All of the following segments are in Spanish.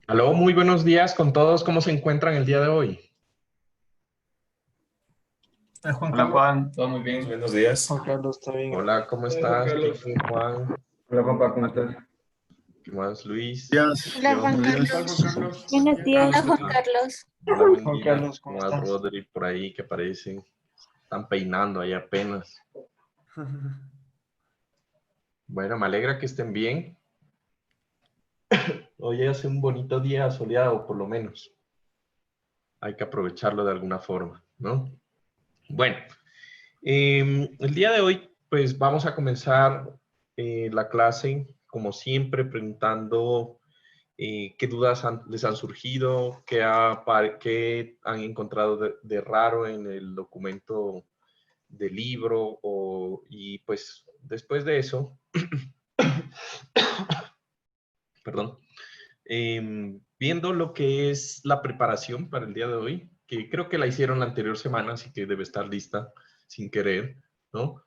Aló, muy buenos días con todos. ¿Cómo se encuentran el día de hoy? Juan Hola Carlos. Juan, todo muy bien, buenos días. Juan Carlos, está bien. Hola, ¿cómo Hola Juan estás? Carlos. Kevin, Juan, Hola Juanpa, ¿cómo estás? ¿qué más, Luis? Días. Hola Juan John, Buenos ¿qué tal, Carlos. Juan Carlos? Buenos días, días. Juan Carlos. Hola, buen Juan día. Carlos, ¿cómo ¿Cómo vas, estás? Rodri, por ahí que aparecen? Están peinando ahí apenas. Bueno, me alegra que estén bien. Hoy hace un bonito día soleado, por lo menos. Hay que aprovecharlo de alguna forma, ¿no? Bueno, el día de hoy, pues vamos a comenzar la clase, como siempre, preguntando qué dudas les han surgido, qué han encontrado de raro en el documento del libro, y pues después de eso, perdón, viendo lo que es la preparación para el día de hoy, que creo que la hicieron la anterior semana, así que debe estar lista sin querer, ¿no?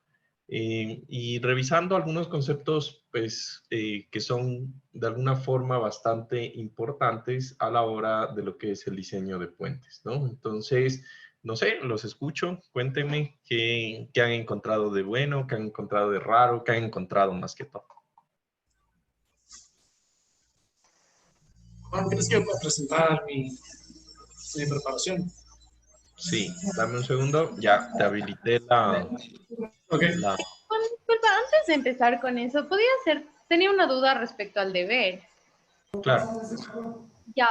Y revisando algunos conceptos, pues, que son de alguna forma bastante importantes a la hora de lo que es el diseño de puentes, ¿no? Entonces, no sé, los escucho, cuéntenme qué han encontrado de bueno, qué han encontrado de raro, qué han encontrado más que todo. Juan, ¿crees que yo puedo presentar mi preparación? Sí, dame un segundo, ya te habilité la, Ok. la... Disculpa, antes de empezar con eso, tenía una duda respecto al deber. Claro, Ya,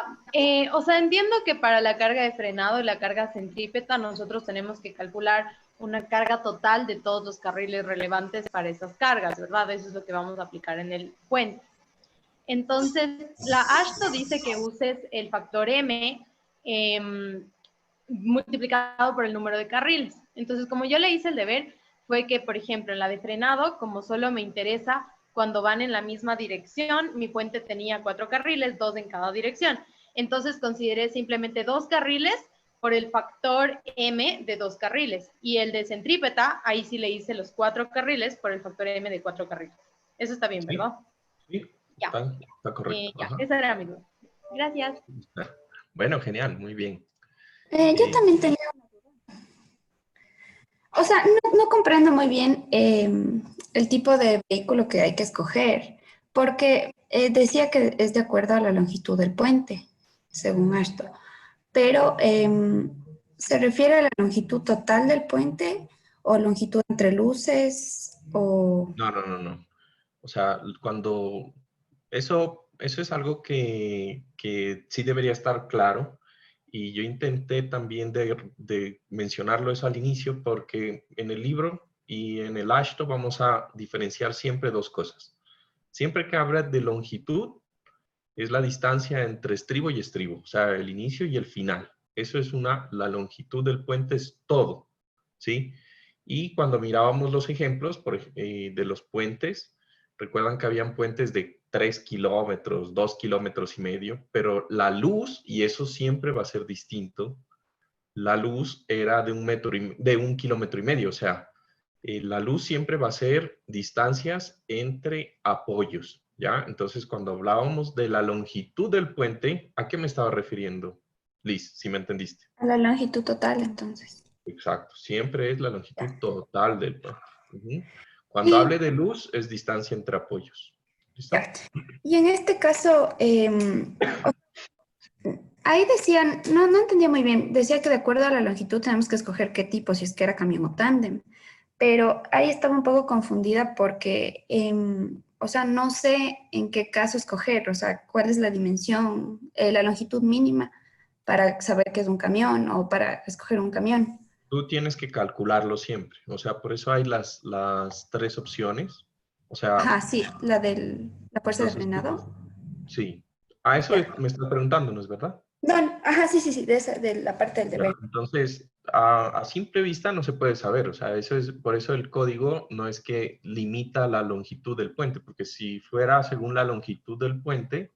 o sea, entiendo que para la carga de frenado y la carga centrípeta nosotros tenemos que calcular una carga total de todos los carriles relevantes para esas cargas, ¿verdad? Eso es lo que vamos a aplicar en el puente. Entonces, la AASHTO dice que uses el factor M multiplicado por el número de carriles. Entonces, como yo le hice el deber, fue que, por ejemplo, en la de frenado, como solo me interesa cuando van en la misma dirección, mi puente tenía 4 carriles, 2 en cada dirección. Entonces, consideré simplemente 2 carriles por el factor M de 2 carriles. Y el de centrípeta, ahí sí le hice los 4 carriles por el factor M de 4 carriles. Eso está bien, sí, ¿verdad? sí, Ya, está correcto. ya, Ajá. esa era mi duda. Gracias. Bueno, genial, muy bien. Yo Eh, también tenía, o sea, no comprendo muy bien el tipo de vehículo que hay que escoger, porque decía que es de acuerdo a la longitud del puente, según esto, pero ¿se refiere a la longitud total del puente o longitud entre luces o... no. O sea, cuando eso es algo que sí debería estar claro. Y yo intenté también de mencionarlo eso al inicio porque en el libro y en el AASHTO vamos a diferenciar siempre dos cosas. Siempre que habla de longitud, es la distancia entre estribo y estribo, o sea, el inicio y el final. Eso es la longitud del puente es todo, ¿sí? Y cuando mirábamos los ejemplos de los puentes, recuerdan que habían puentes de 3 kilómetros, 2 kilómetros y medio, pero la luz, y eso siempre va a ser distinto, la luz era de de 1,5 kilómetros, o sea, la luz siempre va a ser distancias entre apoyos, ¿ya? Entonces, cuando hablábamos de la longitud del puente, ¿a qué me estaba refiriendo, Liz? Si me entendiste. a la longitud total, entonces? Exacto, siempre es la longitud total del puente. Ujú. Cuando hable Y de luz, es distancia entre apoyos. ¿Listo? ya. Y en este caso, ahí decían, no entendía muy bien, decía que de acuerdo a la longitud tenemos que escoger qué tipo, si es que era camión o tándem, pero ahí estaba un poco confundida porque, o sea, no sé en qué caso escoger, o sea, cuál es la dimensión, la longitud mínima para saber qué es un camión o para escoger un camión. Tú tienes que calcularlo siempre. O sea, por eso hay las tres opciones. O sea, Ajá, sí, la fuerza de entonces tú, frenado. sí. A eso Ya. me estás preguntando, ¿no es verdad? No, ajá, sí, de la parte del Ya, deber. entonces, a simple vista no se puede saber, o sea, por eso el código no es que limita la longitud del puente, porque si fuera según la longitud del puente,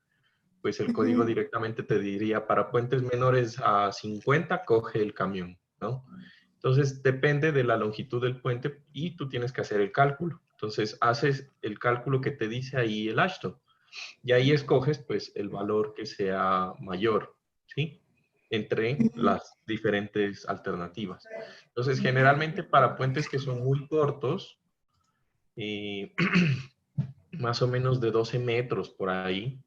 pues el código Ujú. directamente te diría para puentes menores a 50 coge el camión, ¿no? Entonces, depende de la longitud del puente y tú tienes que hacer el cálculo. Entonces, haces el cálculo que te dice ahí el AASHTO. Y ahí escoges pues el valor que sea mayor, ¿sí? Entre las diferentes alternativas. Entonces, generalmente para puentes que son muy cortos, más o menos de 12 metros por ahí,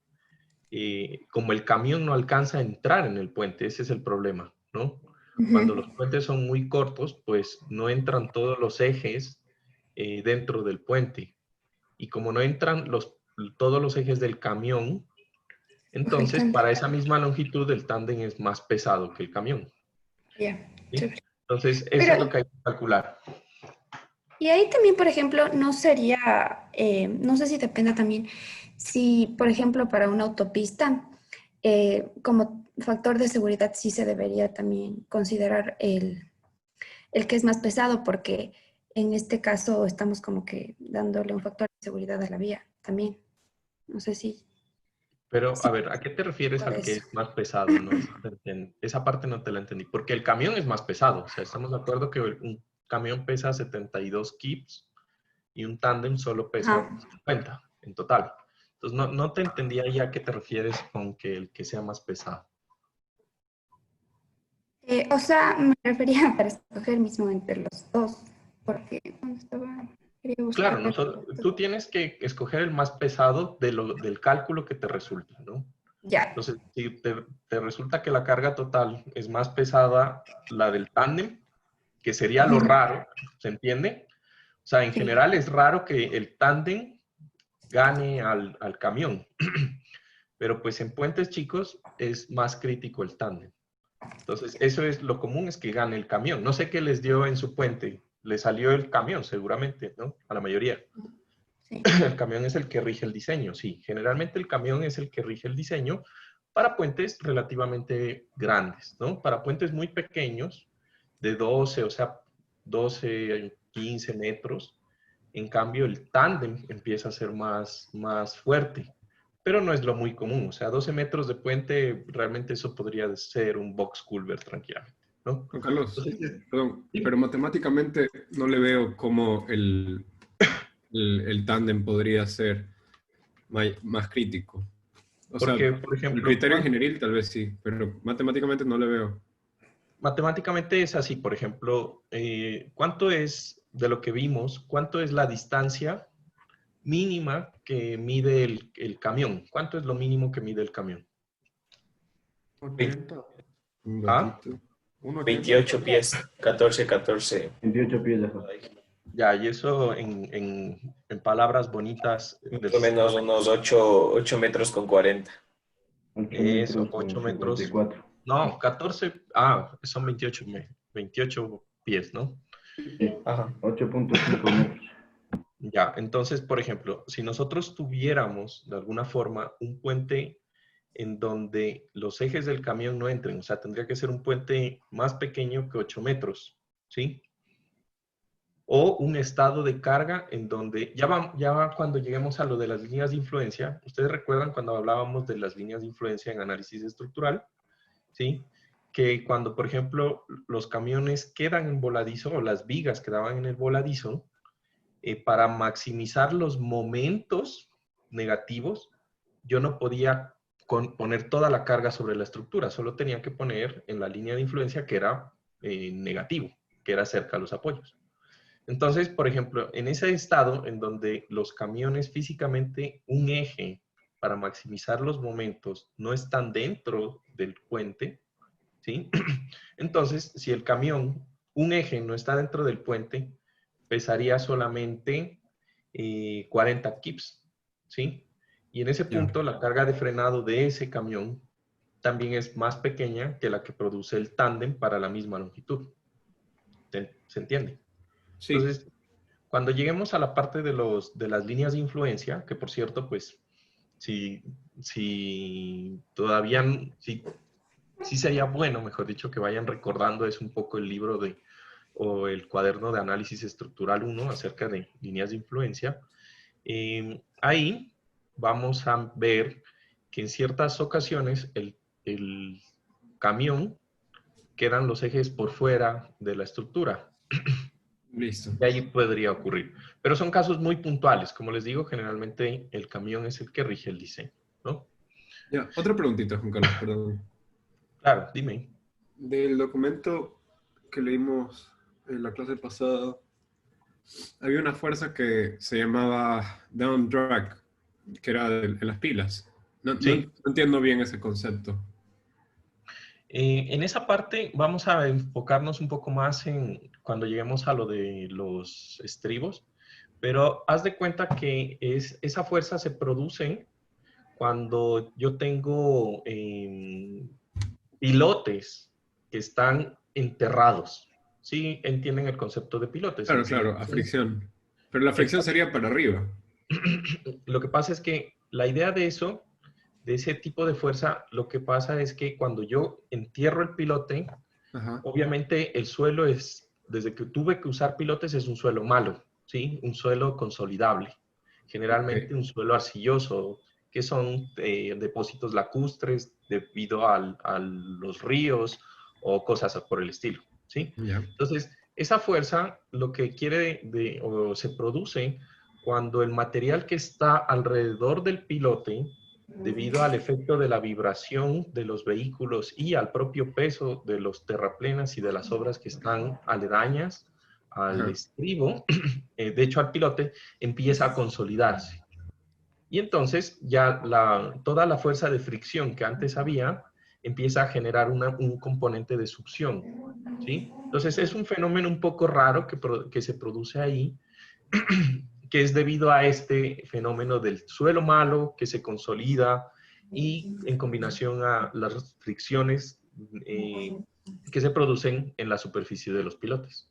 como el camión no alcanza a entrar en el puente, ese es el problema, ¿no? Cuando los puentes son muy cortos, pues no entran todos los ejes dentro del puente. Y como no entran todos los ejes del camión, entonces para esa misma longitud el tándem es más pesado que el camión. Ya, ¿Sí? chévere. Entonces, eso es lo que hay que calcular. Y ahí también, por ejemplo, no sería, no sé si dependa también, si, por ejemplo, para una autopista, como factor de seguridad sí se debería también considerar el que es más pesado, porque en este caso estamos como que dándole un factor de seguridad a la vía también. No sé si Pero, a ver, ¿a qué te refieres por al que eso. es más pesado? No, esa parte no te la entendí. Porque el camión es más pesado. O sea, estamos de acuerdo que un camión pesa 72 kips y un tándem solo pesa Ajá. 50 en total. Entonces, no te entendía ya a qué te refieres con que el que sea más pesado. O sea, me refería para escoger mismo entre los dos, porque ¿dónde estaba? Quería buscar. Claro, tú tienes que escoger el más pesado del cálculo que te resulta, ¿no? Ya. Entonces, si te resulta que la carga total es más pesada la del tándem, que sería lo raro, ¿se entiende? O sea, en Sí. general es raro que el tándem gane al camión, pero pues en puentes chicos es más crítico el tándem. Entonces, eso es lo común, es que gane el camión. No sé qué les dio en su puente, le salió el camión seguramente, ¿no? A la mayoría. Sí. El camión es el que rige el diseño, sí. Generalmente el camión es el que rige el diseño para puentes relativamente grandes, ¿no? Para puentes muy pequeños, de 12, o sea, 12, 15 metros, en cambio el tándem empieza a ser más fuerte, pero no es lo muy común, o sea, 12 metros de puente, realmente eso podría ser un box culvert tranquilamente, ¿no? Juan Carlos, Entonces, perdón, sí, pero matemáticamente no le veo cómo el tándem podría ser más crítico. O sea, porque, por el ejemplo, criterio ingenieril tal vez sí, pero matemáticamente no le veo. matemáticamente es así, por ejemplo, ¿cuánto es de lo que vimos? ¿Cuánto es la distancia mínima que mide el camión? ¿Cuánto es lo mínimo que mide el camión? 80. Un ¿Ah? ratito. 28 pies, 14. 28 pies de joder. Ya, y eso en palabras bonitas. Más o menos unos 8 metros con 40. 8 Eso, metros 8 con metros. 54. No, 14. Son 28 pies, ¿no? Sí, Ajá. 8.5 metros. Ya, entonces, por ejemplo, si nosotros tuviéramos de alguna forma un puente en donde los ejes del camión no entren, o sea, tendría que ser un puente más pequeño que 8 metros, ¿sí? O un estado de carga en donde, ya cuando lleguemos a lo de las líneas de influencia, ustedes recuerdan cuando hablábamos de las líneas de influencia en análisis estructural, ¿sí? Que cuando, por ejemplo, los camiones quedan en voladizo o las vigas quedaban en el voladizo, para maximizar los momentos negativos, yo no podía poner toda la carga sobre la estructura, solo tenía que poner en la línea de influencia que era negativo, que era cerca a los apoyos. Entonces, por ejemplo, en ese estado en donde los camiones físicamente, un eje para maximizar los momentos no están dentro del puente, ¿sí? Entonces, si el camión, un eje no está dentro del puente, pesaría solamente 40 kips, ¿sí? Y en ese punto la carga de frenado de ese camión también es más pequeña que la que produce el tándem para la misma longitud. ¿Se entiende? Sí, Entonces, cuando lleguemos a la parte de las líneas de influencia, que por cierto, pues, si todavía, sí sería bueno, mejor dicho, que vayan recordando es un poco el libro o el cuaderno de análisis estructural 1 acerca de líneas de influencia. Ahí vamos a ver que en ciertas ocasiones el camión quedan los ejes por fuera de la estructura. Listo. Y ahí podría ocurrir. Pero son casos muy puntuales. Como les digo, generalmente el camión es el que rige el diseño, ¿no? Ya, otra preguntita, Juan Carlos, perdón. Claro, dime. Del documento que leímos en la clase pasada, había una fuerza que se llamaba down drag, que era en las pilas. Sí. No entiendo bien ese concepto. En esa parte vamos a enfocarnos un poco más en cuando lleguemos a lo de los estribos, pero haz de cuenta que esa fuerza se produce cuando yo tengo pilotes que están enterrados. ¿Sí entienden el concepto de pilotes? Claro, claro, a fricción. Pero la fricción sería para arriba. Lo que pasa es que la idea de eso, de ese tipo de fuerza, lo que pasa es que cuando yo entierro el pilote, Ajá. obviamente el suelo es, desde que tuve que usar pilotes, es un suelo malo, ¿sí? Un suelo consolidable. Generalmente un suelo arcilloso, que son depósitos lacustres debido a los ríos o cosas por el estilo, ¿sí? Ya. Entonces, esa fuerza lo que quiere o se produce cuando el material que está alrededor del pilote, debido al efecto de la vibración de los vehículos y al propio peso de los terraplenes y de las obras que están aledañas al Ajá. estribo, de hecho al pilote, empieza a consolidarse. Y entonces ya toda la fuerza de fricción que antes había empieza a generar un componente de succión, ¿sí? Entonces es un fenómeno un poco raro que se produce ahí, que es debido a este fenómeno del suelo malo que se consolida y en combinación a las fricciones que se producen en la superficie de los pilotes.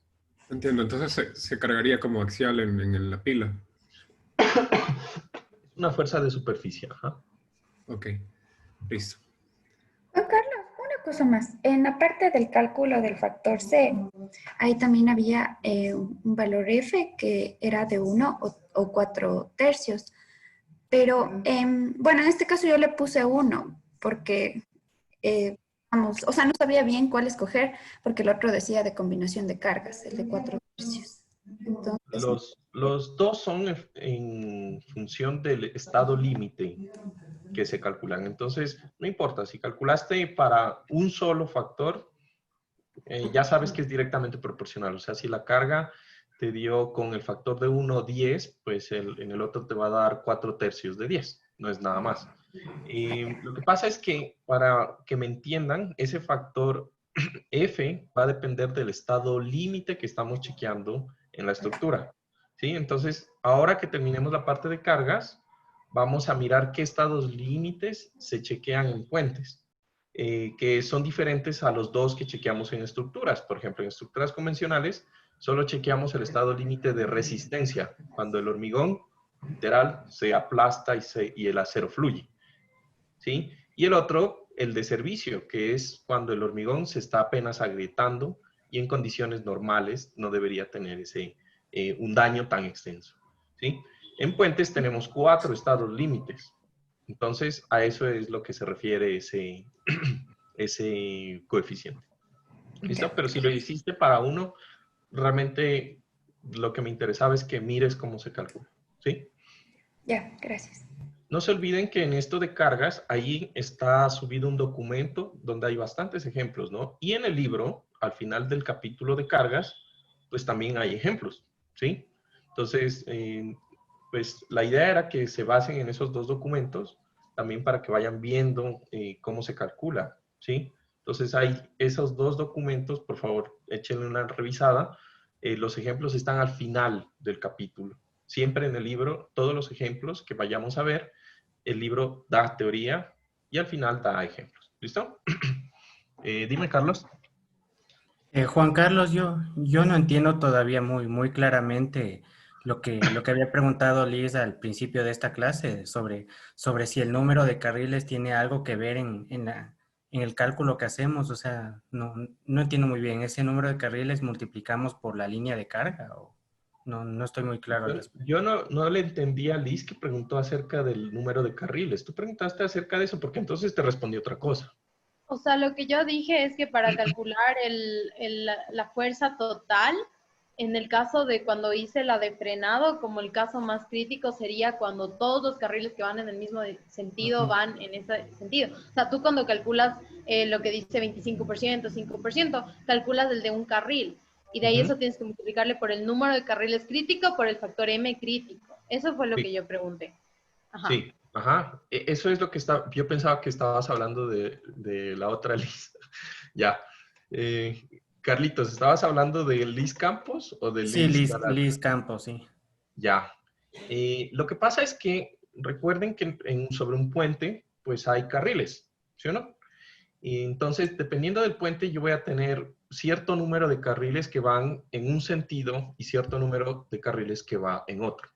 Entiendo, entonces se cargaría como axial en la pila. Una fuerza de superficie. Ajá. Ok, listo. Juan Carlos, una cosa más. En la parte del cálculo del factor C, ahí también había un valor F que era de 1 o 4 tercios. Pero, bueno, en este caso yo le puse 1 porque, vamos, o sea, no sabía bien cuál escoger porque el otro decía de combinación de cargas, el de 4 tercios. Entonces, Los dos son en función del estado límite que se calculan. Entonces, no importa, si calculaste para un solo factor, ya sabes que es directamente proporcional. O sea, si la carga te dio con el factor de 1, 10, pues en el otro te va a dar 4 tercios de 10. No es nada más. Lo que pasa es que, para que me entiendan, ese factor F va a depender del estado límite que estamos chequeando en la estructura. ¿Sí? Entonces, ahora que terminemos la parte de cargas, vamos a mirar qué estados límites se chequean en puentes, que son diferentes a los dos que chequeamos en estructuras. Por ejemplo, en estructuras convencionales, solo chequeamos el estado límite de resistencia, cuando el hormigón literal se aplasta y el acero fluye. ¿Sí? Y el otro, el de servicio, que es cuando el hormigón se está apenas agrietando y en condiciones normales no debería tener un daño tan extenso. ¿Sí? En puentes tenemos 4 estados límites. Entonces, a eso es lo que se refiere ese coeficiente. ¿Listo? Pero si lo hiciste para uno, realmente lo que me interesaba es que mires cómo se calcula. ¿Sí? ya, gracias. No se olviden que en esto de cargas, ahí está subido un documento donde hay bastantes ejemplos, ¿no? Y en el libro, al final del capítulo de cargas, pues también hay ejemplos, ¿sí? Entonces, pues la idea era que se basen en esos dos documentos, también para que vayan viendo cómo se calcula, ¿sí? Entonces, hay esos dos documentos, por favor, échenle una revisada. Los ejemplos están al final del capítulo. Siempre en el libro, todos los ejemplos que vayamos a ver, el libro da teoría y al final da ejemplos. ¿Listo? Dime, Carlos. Juan Carlos, yo no entiendo todavía muy claramente lo que había preguntado Liz al principio de esta clase sobre si el número de carriles tiene algo que ver en el cálculo que hacemos. O sea, no entiendo muy bien. ¿Ese número de carriles multiplicamos por la línea de carga? O no estoy muy claro al respecto. Yo no le entendí a Liz que preguntó acerca del número de carriles. Tú preguntaste acerca de eso porque entonces te respondí otra cosa. O sea, lo que yo dije es que para calcular la fuerza total, En el caso de cuando hice la de frenado, como el caso más crítico sería cuando todos los carriles que van en el mismo sentido van en ese sentido. O sea, tú cuando calculas lo que dice 25%, 5%, calculas el de un carril. Y de ahí eso tienes que multiplicarle por el número de carriles crítico por el factor M crítico. Eso fue lo que yo pregunté. Ajá. Sí, ajá. Eso es lo que yo pensaba que estabas hablando de la otra lista. Ya. Carlitos, ¿estabas hablando de Liz Campos o de Sí, Liz Liz Campos, sí. Ya. Lo que pasa es que recuerden que sobre un puente, pues hay carriles, ¿sí o no? Y entonces, dependiendo del puente, yo voy a tener cierto número de carriles que van en un sentido y cierto número de carriles que va en otro.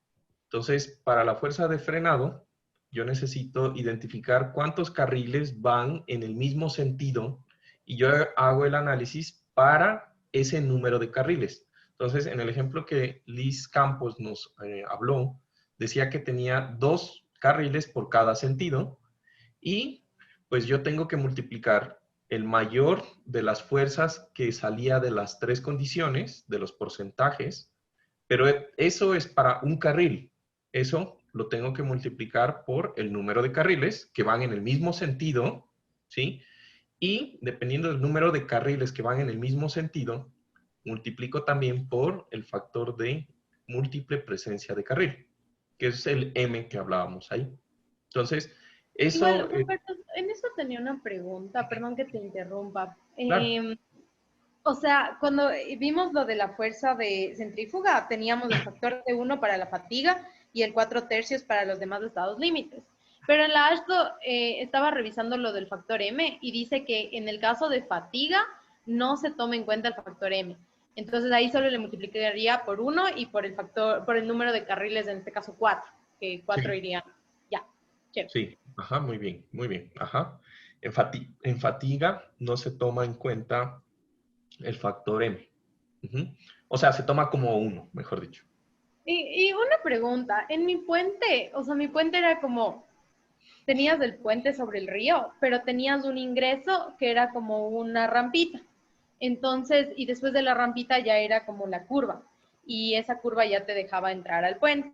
Entonces, para la fuerza de frenado, yo necesito identificar cuántos carriles van en el mismo sentido y yo hago el análisis para ese número de carriles. Entonces, en el ejemplo que Liz Campos nos habló, decía que tenía 2 carriles por cada sentido y pues yo tengo que multiplicar el mayor de las fuerzas que salía de las 3 condiciones, de los porcentajes, pero eso es para un carril. Eso lo tengo que multiplicar por el número de carriles que van en el mismo sentido, ¿sí? Y dependiendo del número de carriles que van en el mismo sentido, multiplico también por el factor de múltiple presencia de carril, que es el M que hablábamos ahí. Entonces, eso... Igual, Roberto, en eso tenía una pregunta, perdón que te interrumpa. Claro. O sea, cuando vimos lo de la fuerza de centrífuga, teníamos el factor de 1 para la fatiga y el 4/3 para los demás estados límites. Pero en la ASHTO estaba revisando lo del factor M y dice que en el caso de fatiga no se toma en cuenta el factor M. Entonces ahí solo le multiplicaría por 1 y por el factor, por el número de carriles, en este caso 4, que 4 irían. Ya, chévere. Sí, ajá, muy bien, muy bien. Ajá. En fatiga no se toma en cuenta el factor M. O sea, se toma como 1, mejor dicho. Y una pregunta, en mi puente, o sea, mi puente era como, tenías el puente sobre el río, pero tenías un ingreso que era como una rampita. Entonces, y después de la rampita ya era como la curva, y esa curva ya te dejaba entrar al puente.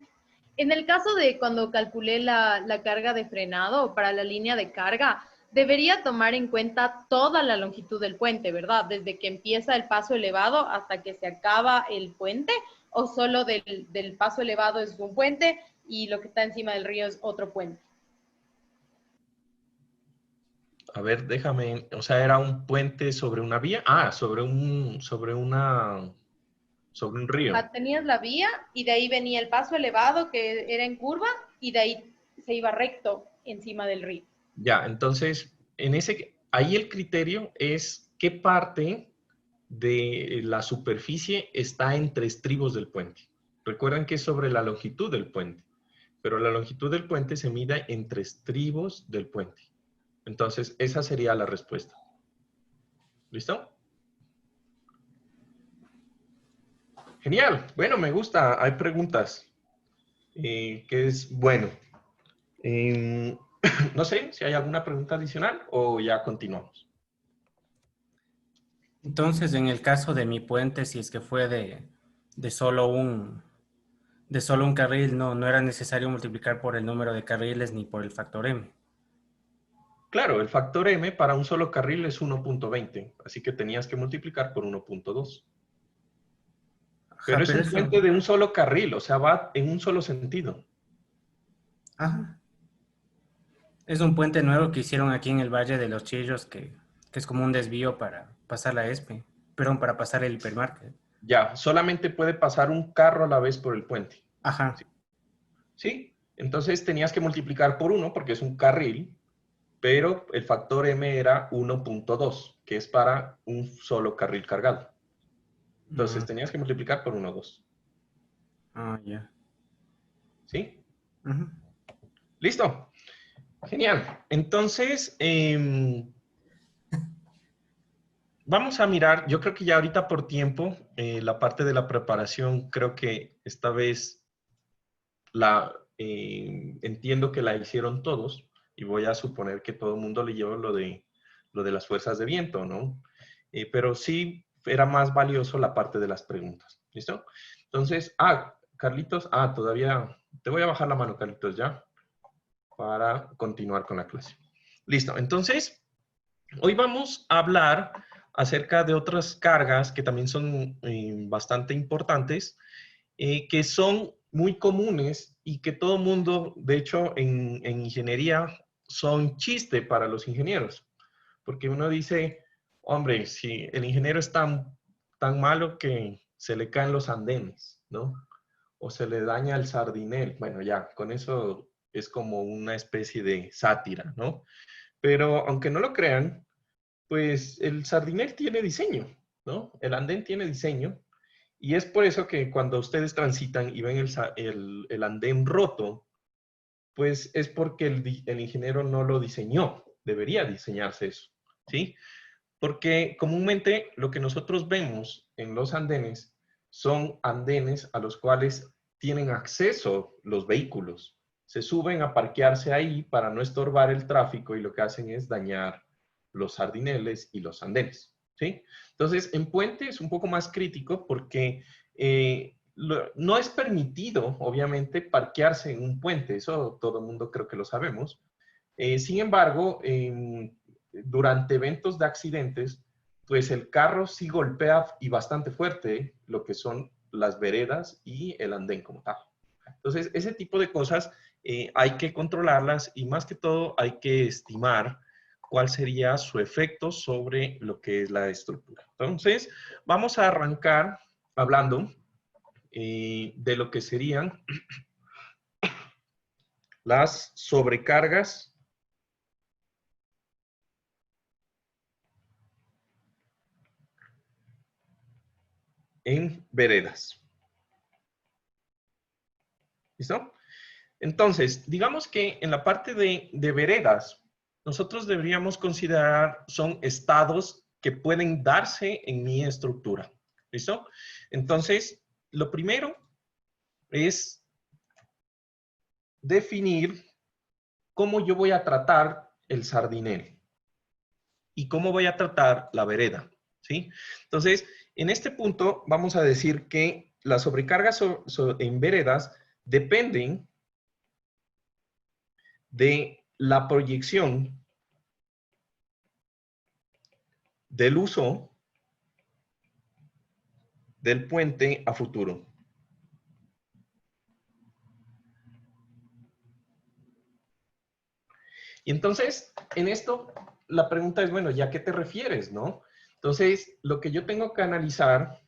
En el caso de cuando calculé la carga de frenado para la línea de carga, debería tomar en cuenta toda la longitud del puente, ¿verdad? Desde que empieza el paso elevado hasta que se acaba el puente, o solo del paso elevado es un puente y lo que está encima del río es otro puente. A ver, déjame, o sea, era un puente sobre una vía. Ah, sobre un río. Tenías la vía y de ahí venía el paso elevado que era en curva y de ahí se iba recto encima del río. Ya, entonces, ahí el criterio es qué parte de la superficie está entre estribos del puente. Recuerden que es sobre la longitud del puente, pero la longitud del puente se mide entre estribos del puente. Entonces, esa sería la respuesta. ¿Listo? Genial. Bueno, me gusta. Hay preguntas. Que es bueno. No sé si hay alguna pregunta adicional o ya continuamos. Entonces, en el caso de mi puente, si es que fue de solo un carril, no era necesario multiplicar por el número de carriles ni por el factor M. Claro, el factor M para un solo carril es 1.20, así que tenías que multiplicar por 1.2. Pero es un puente de un solo carril, o sea, va en un solo sentido. Ajá. Es un puente nuevo que hicieron aquí en el Valle de los Chillos, que es como un desvío para pasar la ESPE, perdón, para pasar el hipermarket. Ya, solamente puede pasar un carro a la vez por el puente. Ajá. Sí, entonces tenías que multiplicar por 1 porque es un carril, pero el factor M era 1.2, que es para un solo carril cargado. Entonces tenías que multiplicar por 1.2. Ah, ya. ¿Sí? ¿Listo? Genial. Entonces, vamos a mirar, yo creo que ya ahorita por tiempo, la parte de la preparación, creo que esta vez entiendo que la hicieron todos y voy a suponer que todo el mundo leyó lo de las fuerzas de viento, ¿no? Pero sí era más valioso la parte de las preguntas. ¿Listo? Entonces, Carlitos, todavía, te voy a bajar la mano, Carlitos, ya, para continuar con la clase. Listo, entonces, hoy vamos a hablar acerca de otras cargas que también son bastante importantes, que son muy comunes y que todo mundo, de hecho, en ingeniería, son chiste para los ingenieros. Porque uno dice, hombre, si el ingeniero es tan malo que se le caen los andenes, ¿no? O se le daña el sardinel. Bueno, ya, con eso es como una especie de sátira, ¿no? Pero aunque no lo crean, pues el sardinel tiene diseño, ¿no? El andén tiene diseño. Y es por eso que cuando ustedes transitan y ven el andén roto, pues es porque el ingeniero no lo diseñó. Debería diseñarse eso, ¿sí? Porque comúnmente lo que nosotros vemos en los andenes son andenes a los cuales tienen acceso los vehículos. Se suben a parquearse ahí para no estorbar el tráfico y lo que hacen es dañar los sardineles y los andenes, ¿sí? Entonces, en puente es un poco más crítico porque no es permitido, obviamente, parquearse en un puente. Eso todo el mundo creo que lo sabemos. Sin embargo, durante eventos de accidentes, pues el carro sí golpea y bastante fuerte lo que son las veredas y el andén como tal. Entonces, ese tipo de cosas hay que controlarlas y más que todo hay que estimar cuál sería su efecto sobre lo que es la estructura. Entonces, vamos a arrancar hablando de lo que serían las sobrecargas en veredas. ¿Listo? Entonces, digamos que en la parte de veredas, nosotros deberíamos considerar son estados que pueden darse en mi estructura. ¿Listo? Entonces, lo primero es definir cómo yo voy a tratar el sardinel y cómo voy a tratar la vereda, ¿sí? Entonces, en este punto vamos a decir que las sobrecargas en veredas dependen de la proyección del uso del puente a futuro. Y entonces, en esto, la pregunta es, bueno, ¿ya a qué te refieres, no? Entonces, lo que yo tengo que analizar,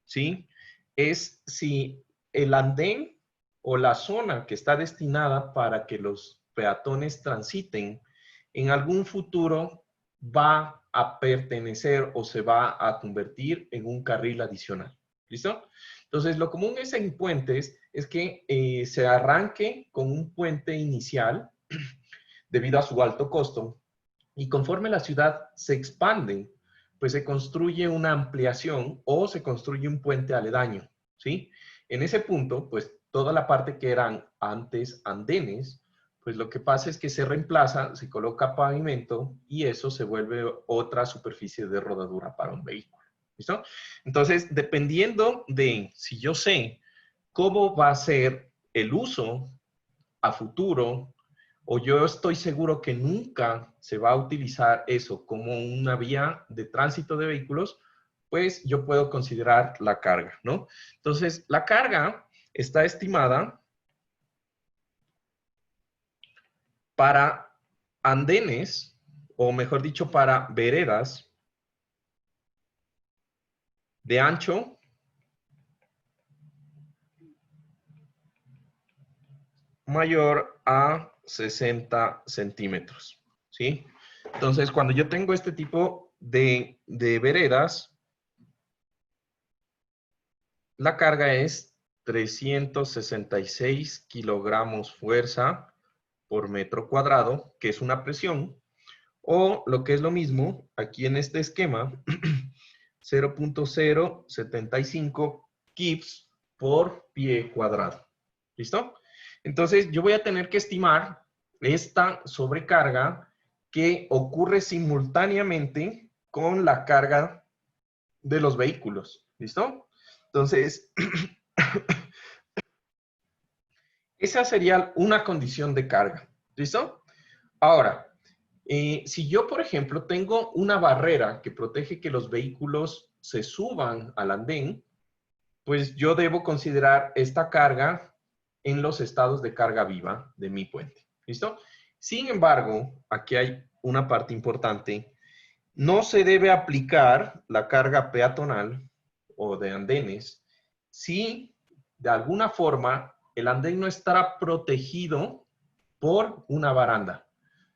¿sí? Es si el andén o la zona que está destinada para que los peatones transiten, en algún futuro va a pertenecer o se va a convertir en un carril adicional. ¿Listo? Entonces, lo común es en puentes es que se arranque con un puente inicial debido a su alto costo y conforme la ciudad se expande, pues se construye una ampliación o se construye un puente aledaño, ¿sí? En ese punto, pues toda la parte que eran antes andenes, pues lo que pasa es que se reemplaza, se coloca pavimento y eso se vuelve otra superficie de rodadura para un vehículo. ¿Listo? Entonces, dependiendo de si yo sé cómo va a ser el uso a futuro, o yo estoy seguro que nunca se va a utilizar eso como una vía de tránsito de vehículos, pues yo puedo considerar la carga, ¿no? Entonces, la carga está estimada para andenes, o mejor dicho, para veredas de ancho mayor a 60 centímetros, ¿sí? Entonces, cuando yo tengo este tipo de veredas, la carga es 366 kilogramos fuerza por metro cuadrado, que es una presión, o lo que es lo mismo, aquí en este esquema, 0.075 kips por pie cuadrado. ¿Listo? Entonces, yo voy a tener que estimar esta sobrecarga que ocurre simultáneamente con la carga de los vehículos. ¿Listo? Entonces, esa sería una condición de carga. ¿Listo? Ahora, si yo, por ejemplo, tengo una barrera que protege que los vehículos se suban al andén, pues yo debo considerar esta carga en los estados de carga viva de mi puente. ¿Listo? Sin embargo, aquí hay una parte importante. No se debe aplicar la carga peatonal o de andenes si de alguna forma el andén no estará protegido por una baranda.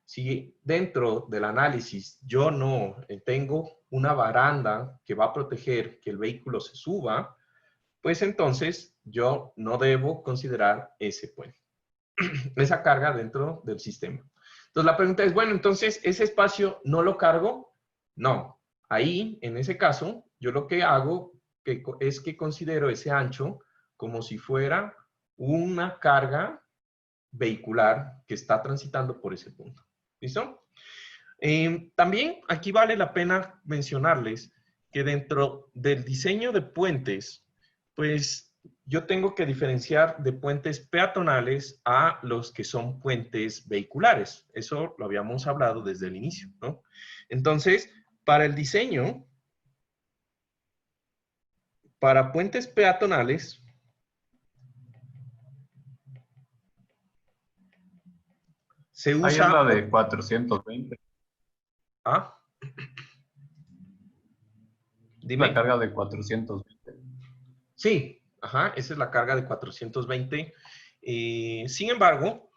Si dentro del análisis yo no tengo una baranda que va a proteger que el vehículo se suba, pues entonces yo no debo considerar ese puente, esa carga dentro del sistema. Entonces la pregunta es, bueno, entonces ese espacio no lo cargo. No, ahí en ese caso yo lo que hago es que considero ese ancho como si fuera una carga vehicular que está transitando por ese punto. ¿Listo? También aquí vale la pena mencionarles que dentro del diseño de puentes, pues yo tengo que diferenciar de puentes peatonales a los que son puentes vehiculares. Eso lo habíamos hablado desde el inicio, ¿no? Entonces, para el diseño, para puentes peatonales, se usa... Ahí es la de 420. ¿Ah? Dime. La carga de 420. Sí, ajá, esa es la carga de 420. Sin embargo,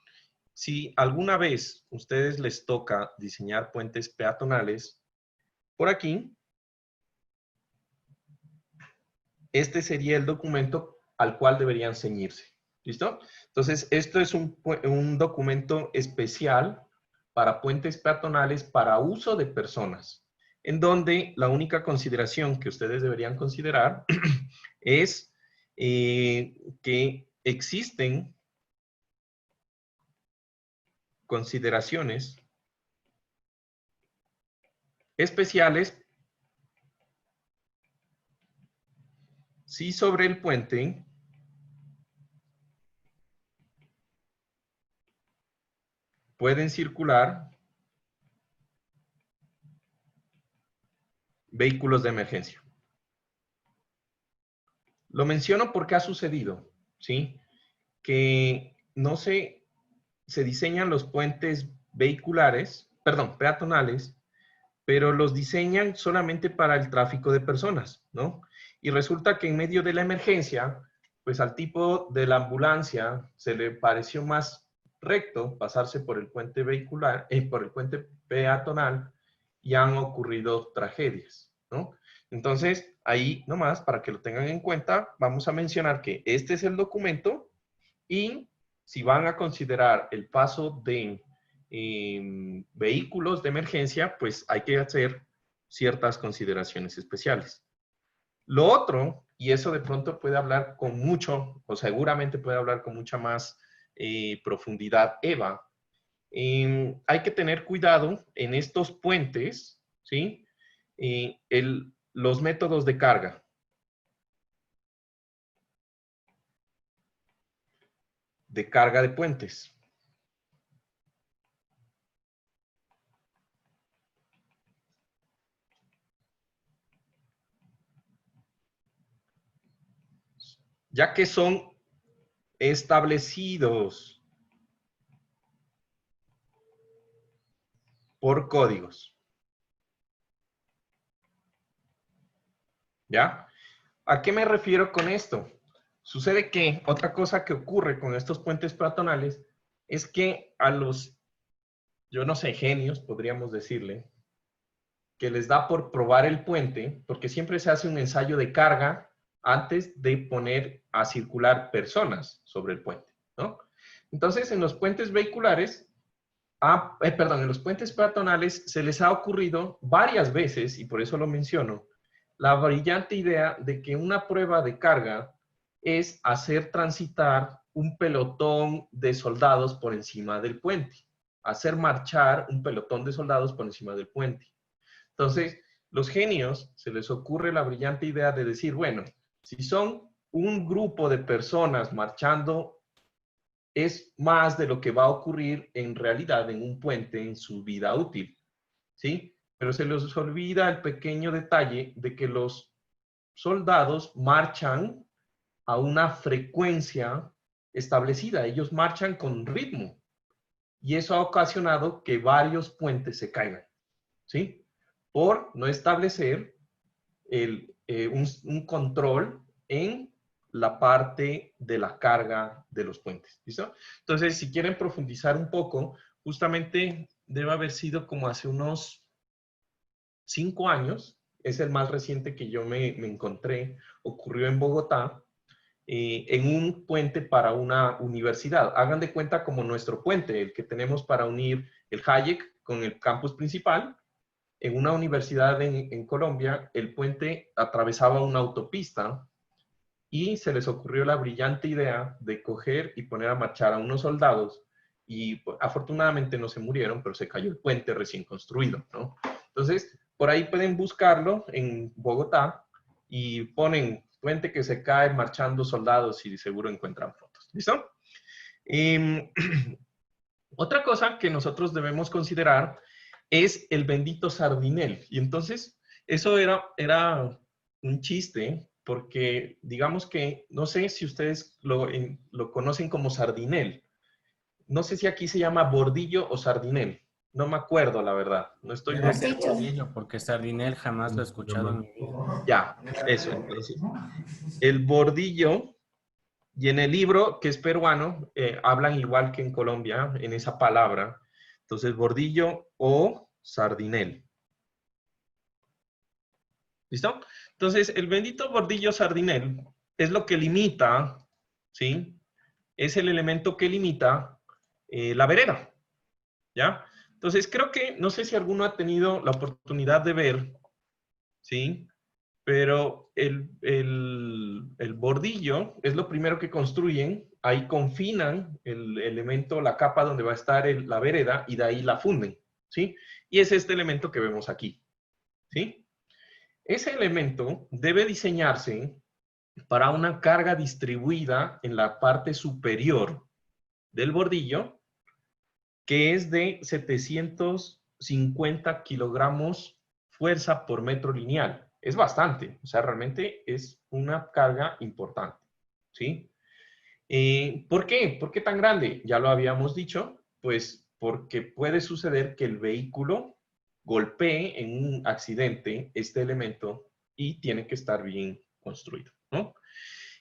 si alguna vez a ustedes les toca diseñar puentes peatonales, por aquí, este sería el documento al cual deberían ceñirse. ¿Listo? Entonces, esto es un documento especial para puentes peatonales para uso de personas, en donde la única consideración que ustedes deberían considerar es que existen consideraciones especiales si sobre el puente pueden circular vehículos de emergencia. Lo menciono porque ha sucedido, ¿sí? Que no se diseñan los puentes vehiculares, perdón, peatonales, pero los diseñan solamente para el tráfico de personas, ¿no? Y resulta que en medio de la emergencia, pues al tipo de la ambulancia se le pareció más recto pasarse por el puente vehicular, por el puente peatonal, y han ocurrido tragedias, ¿no? Entonces, ahí nomás, para que lo tengan en cuenta, vamos a mencionar que este es el documento y si van a considerar el paso de vehículos de emergencia, pues hay que hacer ciertas consideraciones especiales. Lo otro, y eso de pronto puede hablar con mucho, o seguramente puede hablar con mucha más profundidad Eva, hay que tener cuidado en estos puentes, ¿sí? Los métodos de carga. De carga de puentes. Ya que son establecidos por códigos. ¿Ya? ¿A qué me refiero con esto? Sucede que otra cosa que ocurre con estos puentes peatonales es que a los, yo no sé, genios, podríamos decirle, que les da por probar el puente, porque siempre se hace un ensayo de carga antes de poner a circular personas sobre el puente, ¿no? Entonces, en los puentes vehiculares, en los puentes peatonales se les ha ocurrido varias veces, y por eso lo menciono, la brillante idea de que una prueba de carga es hacer transitar un pelotón de soldados por encima del puente, hacer marchar un pelotón de soldados por encima del puente. Entonces, los genios se les ocurre la brillante idea de decir, bueno, Si son un grupo de personas marchando, es más de lo que va a ocurrir en realidad en un puente en su vida útil, ¿sí? Pero se les olvida el pequeño detalle de que los soldados marchan a una frecuencia establecida. Ellos marchan con ritmo. Y eso ha ocasionado que varios puentes se caigan, ¿sí? Por no establecer un control en la parte de la carga de los puentes, ¿listo? Entonces, si quieren profundizar un poco, justamente debe haber sido como hace unos 5 años, es el más reciente que yo me encontré, ocurrió en Bogotá, en un puente para una universidad. Hagan de cuenta como nuestro puente, el que tenemos para unir el Hayek con el campus principal. En una universidad en Colombia, el puente atravesaba una autopista y se les ocurrió la brillante idea de coger y poner a marchar a unos soldados y pues, afortunadamente no se murieron, pero se cayó el puente recién construido, ¿no? Entonces, por ahí pueden buscarlo en Bogotá y ponen puente que se cae marchando soldados y seguro encuentran fotos. ¿Listo? Otra cosa que nosotros debemos considerar es el bendito sardinel. Y entonces, eso era un chiste, porque digamos que, no sé si ustedes lo conocen como sardinel. No sé si aquí se llama bordillo o sardinel. No me acuerdo, la verdad. No estoy Debe muy ser seguro. bordillo, porque sardinel jamás lo he escuchado en mi vida. Ya, eso. Entonces, el bordillo, y en el libro, que es peruano, hablan igual que en Colombia, en esa palabra. Entonces, bordillo o sardinel. ¿Listo? Entonces, el bendito bordillo sardinel es lo que limita, ¿sí? Es el elemento que limita la vereda, ¿ya? Entonces, creo que, no sé si alguno ha tenido la oportunidad de ver, ¿sí? Pero el bordillo es lo primero que construyen, ahí confinan el elemento, la capa donde va a estar la vereda y de ahí la funden, ¿sí? Y es este elemento que vemos aquí, ¿sí? Ese elemento debe diseñarse para una carga distribuida en la parte superior del bordillo, que es de 750 kilogramos fuerza por metro lineal. Es bastante, o sea, realmente es una carga importante, ¿sí? ¿Por qué? ¿Por qué tan grande? Ya lo habíamos dicho, pues porque puede suceder que el vehículo golpee en un accidente este elemento y tiene que estar bien construido, ¿no?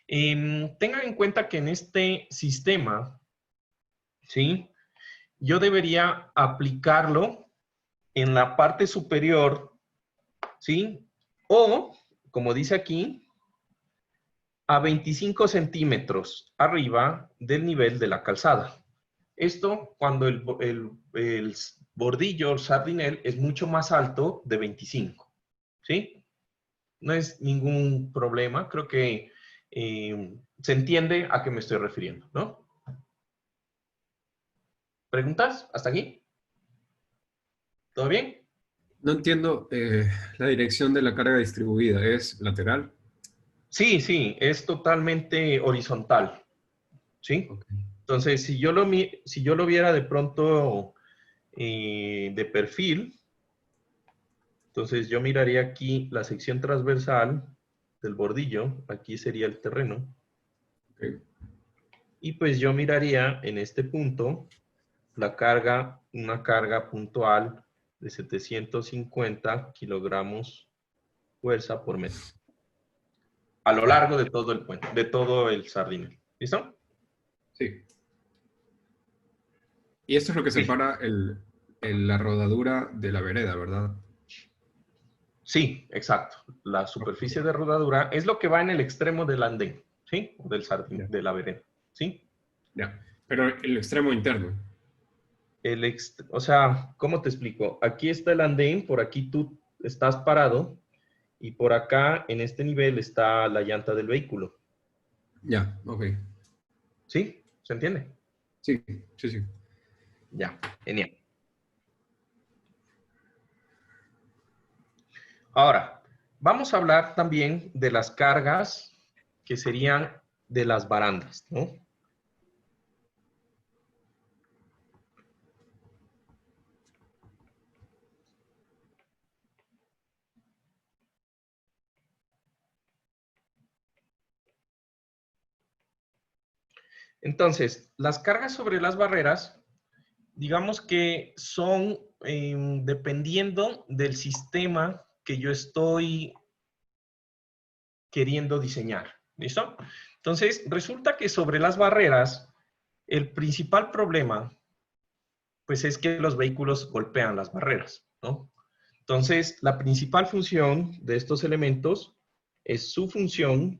Tengan en cuenta que en este sistema, ¿sí? Yo debería aplicarlo en la parte superior, ¿sí? O, como dice aquí, a 25 centímetros arriba del nivel de la calzada. Esto cuando el bordillo, el sardinel, es mucho más alto de 25, ¿sí? No es ningún problema, creo que se entiende a qué me estoy refiriendo, ¿no? ¿Preguntas? ¿Hasta aquí? ¿Todo bien? No entiendo la dirección de la carga distribuida. ¿Es lateral? Sí, sí, es totalmente horizontal, ¿sí? Ok. Entonces, si yo lo viera de pronto de perfil, entonces yo miraría aquí la sección transversal del bordillo, aquí sería el terreno, Ok. y pues yo miraría en este punto la carga, una carga puntual de 750 kilogramos fuerza por metro, a lo largo de todo el puente, de todo el sardinel. ¿Listo? Sí. Y esto es lo que separa la rodadura de la vereda, ¿verdad? Sí, exacto. La superficie de rodadura es lo que va en el extremo del andén, ¿sí? Del sardín, Ya. de la vereda, ¿sí? Ya. Pero el extremo interno. O sea, ¿cómo te explico? Aquí está el andén, por aquí tú estás parado y por acá, en este nivel, está la llanta del vehículo. Ya, ok. ¿Sí? ¿Se entiende? Sí, sí, sí. Ya, genial. Ahora, vamos a hablar también de las cargas que serían de las barandas, ¿no? Entonces, las cargas sobre las barreras, digamos que son dependiendo del sistema que yo estoy queriendo diseñar. ¿Listo? Entonces, resulta que sobre las barreras, el principal problema, pues es que los vehículos golpean las barreras, ¿no? Entonces, la principal función de estos elementos es su función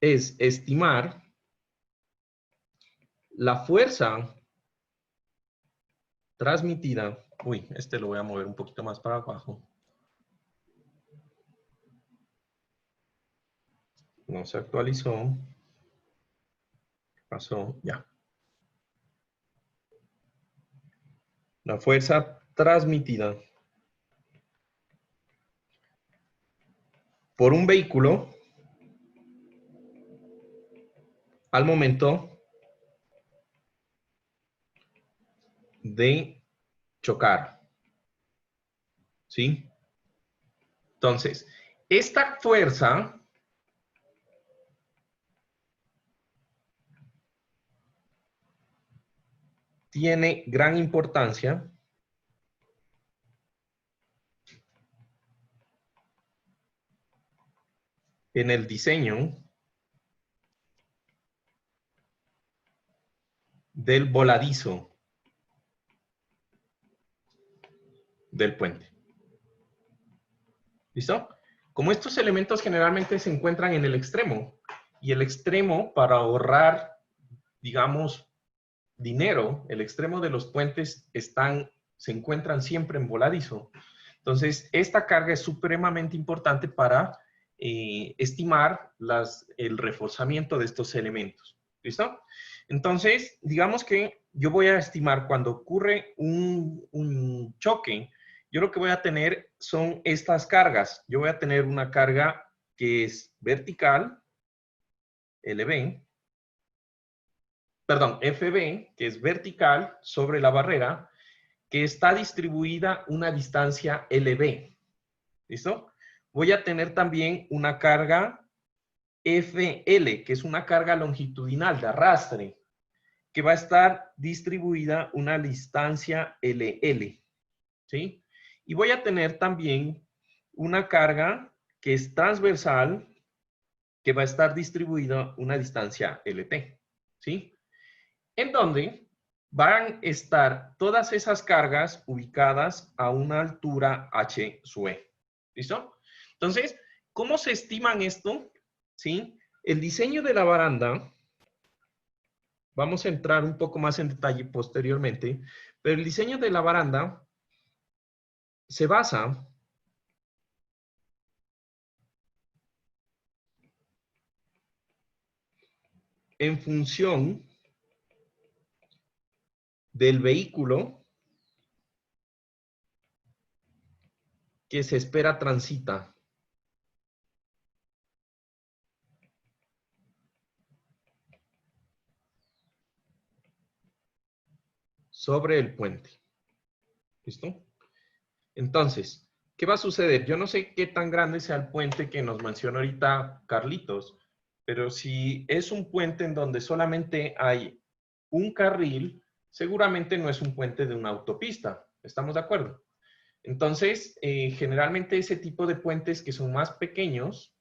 es estimar la fuerza transmitida. Uy, este lo voy a mover un poquito más para abajo. No se actualizó. ¿Qué pasó? Ya. La fuerza transmitida por un vehículo al momento de chocar. ¿Sí? Entonces, esta fuerza tiene gran importancia en el diseño del voladizo del puente. ¿Listo? Como estos elementos generalmente se encuentran en el extremo, y el extremo para ahorrar, digamos, dinero, el extremo de los puentes se encuentran siempre en voladizo. Entonces, esta carga es supremamente importante para estimar el reforzamiento de estos elementos. ¿Listo? Entonces, digamos que yo voy a estimar cuando ocurre un choque, yo lo que voy a tener son estas cargas. Yo voy a tener una carga que es vertical, LB, perdón, FB, que es vertical sobre la barrera, que está distribuida una distancia LB. ¿Listo? Voy a tener también una carga FL, que es una carga longitudinal de arrastre, que va a estar distribuida una distancia LL. ¿Sí? Y voy a tener también una carga que es transversal, que va a estar distribuida una distancia LT. ¿Sí? En donde van a estar todas esas cargas ubicadas a una altura H sub E. ¿Listo? Entonces, ¿cómo se estiman esto? ¿Sí? El diseño de la baranda, vamos a entrar un poco más en detalle posteriormente, pero el diseño de la baranda se basa en función del vehículo que se espera transita. Sobre el puente. ¿Listo? Entonces, ¿qué va a suceder? Yo no sé qué tan grande sea el puente que nos mencionó ahorita Carlitos, pero si es un puente en donde solamente hay un carril, seguramente no es un puente de una autopista. ¿Estamos de acuerdo? Entonces, generalmente ese tipo de puentes que son más pequeños,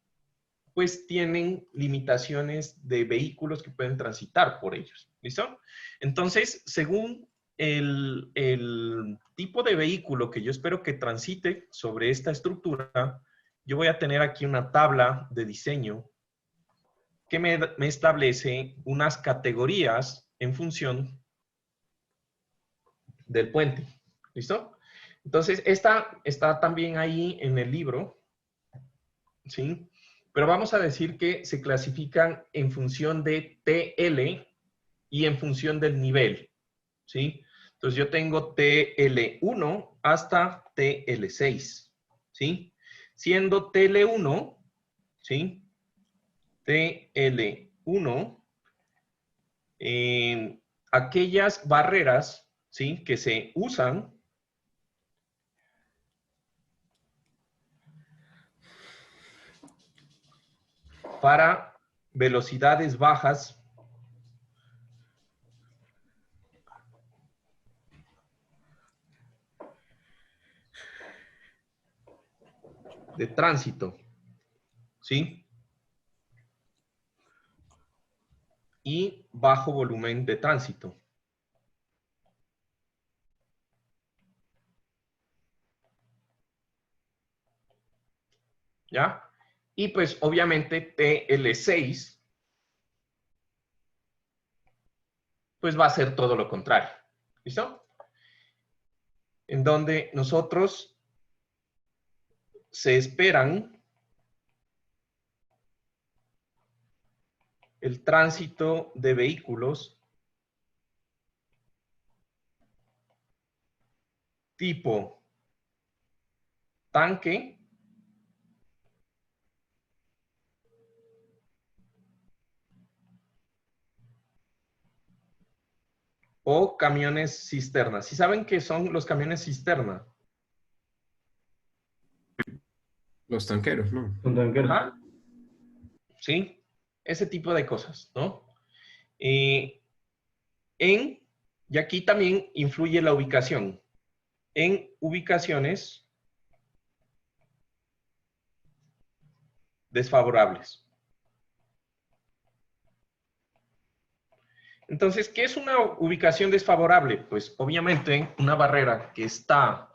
pues tienen limitaciones de vehículos que pueden transitar por ellos. ¿Listo? Entonces, según el tipo de vehículo que yo espero que transite sobre esta estructura, yo voy a tener aquí una tabla de diseño que me establece unas categorías en función del puente. ¿Listo? Entonces, esta está también ahí en el libro, ¿sí? Pero vamos a decir que se clasifican en función de TL y en función del nivel, ¿sí? Entonces, yo tengo TL1 hasta TL6, ¿sí? Siendo TL1 ¿sí? TL1, aquellas barreras, ¿sí? Que se usan para velocidades bajas de tránsito, ¿sí? Y bajo volumen de tránsito. ¿Ya? Y pues obviamente TL6, pues va a ser todo lo contrario. ¿Listo? En donde nosotros se esperan el tránsito de vehículos tipo tanque o camiones cisterna. ¿Sí saben qué son los camiones cisterna? Los tanqueros, ¿no? Ajá. Sí, ese tipo de cosas, ¿no? Y aquí también influye la ubicación. En ubicaciones desfavorables. Entonces, ¿qué es una ubicación desfavorable? Pues obviamente una barrera que está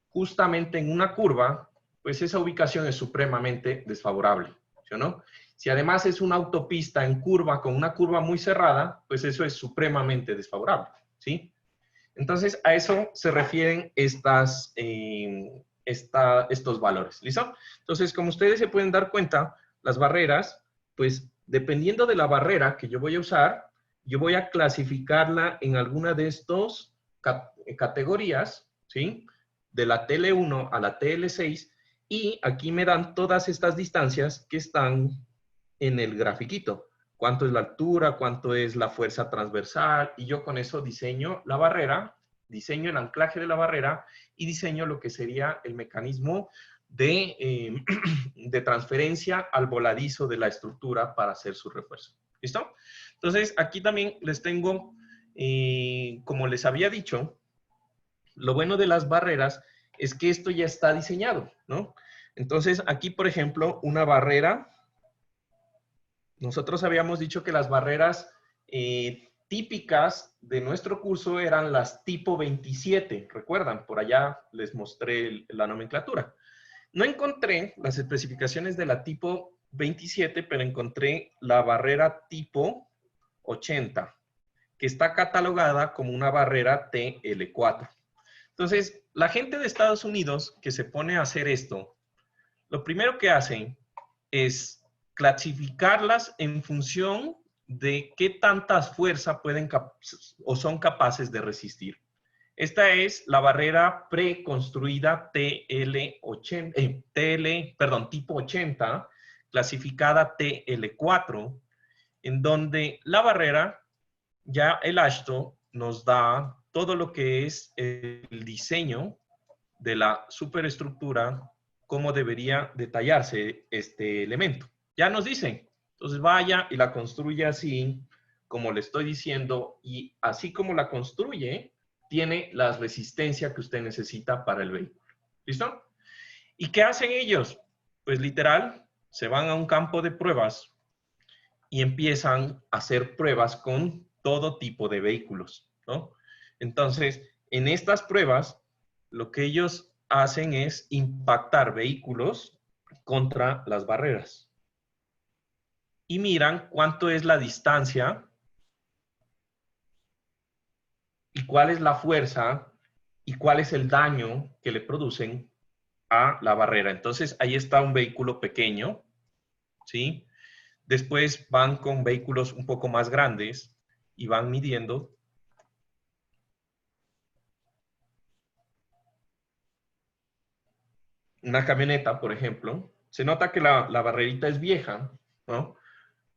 justamente en una curva, pues esa ubicación es supremamente desfavorable, ¿sí o no? Si además es una autopista en curva con una curva muy cerrada, pues eso es supremamente desfavorable, ¿sí? Entonces, a eso se refieren estos valores, ¿listo? Entonces, como ustedes se pueden dar cuenta, las barreras, pues dependiendo de la barrera que yo voy a usar, yo voy a clasificarla en alguna de estas categorías, ¿sí? De la TL1 a la TL6, y aquí me dan todas estas distancias que están en el grafiquito. Cuánto es la altura, cuánto es la fuerza transversal, y yo con eso diseño la barrera, diseño el anclaje de la barrera y diseño lo que sería el mecanismo de transferencia al voladizo de la estructura para hacer su refuerzo. ¿Listo? Entonces, aquí también les tengo, como les había dicho, lo bueno de las barreras es que esto ya está diseñado, ¿no? Entonces, aquí, por ejemplo, una barrera. Nosotros habíamos dicho que las barreras típicas de nuestro curso eran las tipo 27. ¿Recuerdan? Por allá les mostré la nomenclatura. No encontré las especificaciones de la tipo 27, pero encontré la barrera tipo 80, que está catalogada como una barrera TL4. Entonces, la gente de Estados Unidos que se pone a hacer esto, lo primero que hacen es clasificarlas en función de qué tantas fuerzas pueden o son capaces de resistir. Esta es la barrera preconstruida tipo 80, clasificada TL4, en donde la barrera, ya el AASHTO nos da todo lo que es el diseño de la superestructura, cómo debería detallarse este elemento. Ya nos dicen, entonces vaya y la construye así, como le estoy diciendo, y así como la construye, tiene la resistencia que usted necesita para el vehículo. ¿Listo? ¿Y qué hacen ellos? Pues literal, se van a un campo de pruebas y empiezan a hacer pruebas con todo tipo de vehículos, ¿no? Entonces, en estas pruebas, lo que ellos hacen es impactar vehículos contra las barreras. Y miran cuánto es la distancia y cuál es la fuerza y cuál es el daño que le producen a la barrera. Entonces, ahí está un vehículo pequeño, ¿sí? Después van con vehículos un poco más grandes y van midiendo. Una camioneta, por ejemplo, Se nota que la barrerita es vieja, ¿no?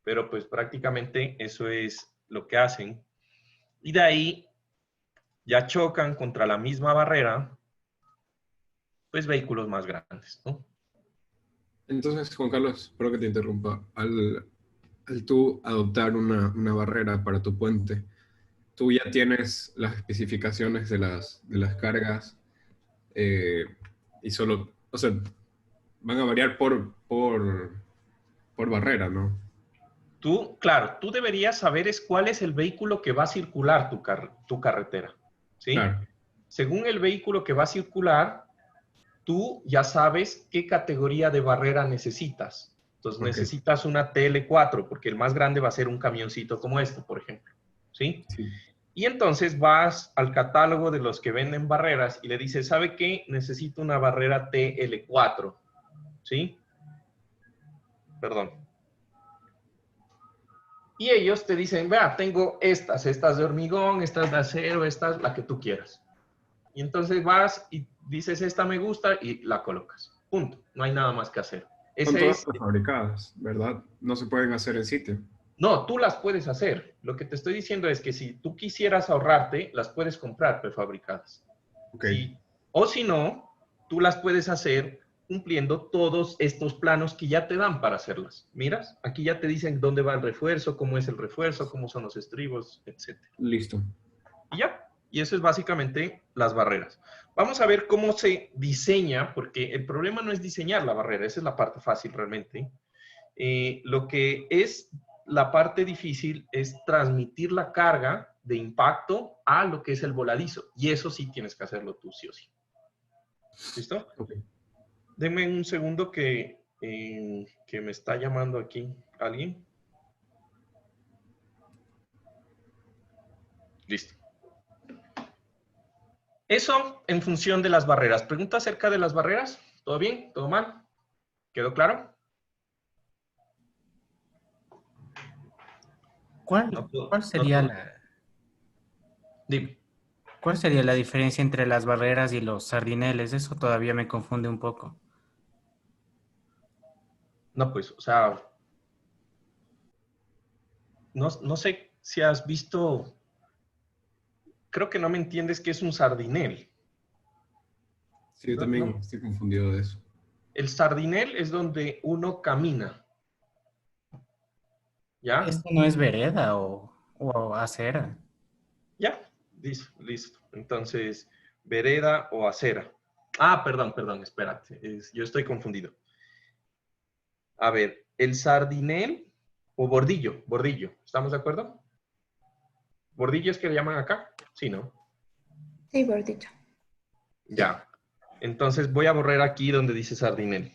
Pero pues prácticamente eso es lo que hacen. Y de ahí ya chocan contra la misma barrera, pues vehículos más grandes, ¿no? Entonces, Juan Carlos, espero que te interrumpa. Al tú adoptar una barrera para tu puente, tú ya tienes las especificaciones de las cargas y solo, o sea, van a variar por barrera, ¿no? Claro, tú deberías saber cuál es el vehículo que va a circular tu carretera, ¿sí? Claro. Según el vehículo que va a circular, tú ya sabes qué categoría de barrera necesitas. Entonces necesitas una TL4, porque el más grande va a ser un camioncito como este, por ejemplo, ¿sí? Sí. Y entonces vas al catálogo de los que venden barreras y le dices, ¿sabe qué? Necesito una barrera TL4, ¿sí? Perdón. Y ellos te dicen, vea, tengo estas de hormigón, estas de acero, estas, la que tú quieras. Y entonces vas y dices, esta me gusta y la colocas. Punto. No hay nada más que hacer. Son todas prefabricadas, ¿verdad? No se pueden hacer en sitio. No, tú las puedes hacer. Lo que te estoy diciendo es que si tú quisieras ahorrarte, las puedes comprar prefabricadas. Okay. O si no, tú las puedes hacer cumpliendo todos estos planos que ya te dan para hacerlas. Miras, aquí ya te dicen dónde va el refuerzo, cómo es el refuerzo, cómo son los estribos, etc. Listo. Y ya, y eso es básicamente las barreras. Vamos a ver cómo se diseña, porque el problema no es diseñar la barrera, esa es la parte fácil realmente. Lo que es la parte difícil es transmitir la carga de impacto a lo que es el voladizo. Y eso sí tienes que hacerlo tú, sí o sí. ¿Listo? Okay. Denme un segundo que me está llamando aquí alguien. Listo. Eso en función de las barreras. ¿Pregunta acerca de las barreras? ¿Todo bien? ¿Todo mal? ¿Quedó claro? ¿Cuál sería Dime. ¿Cuál sería la diferencia entre las barreras y los sardineles? Eso todavía me confunde un poco. No, pues, o sea, no sé si has visto, creo que no me entiendes qué es un sardinel. Sí, yo también estoy confundido de eso. El sardinel es donde uno camina. ¿Ya? ¿Esto no es vereda o acera? Ya, listo. Entonces, vereda o acera. Ah, perdón, espérate. Yo estoy confundido. A ver, el sardinel o bordillo, ¿estamos de acuerdo? ¿Bordillo es que le llaman acá? Sí, ¿no? Sí, bordillo. Ya. Entonces voy a borrar aquí donde dice sardinel.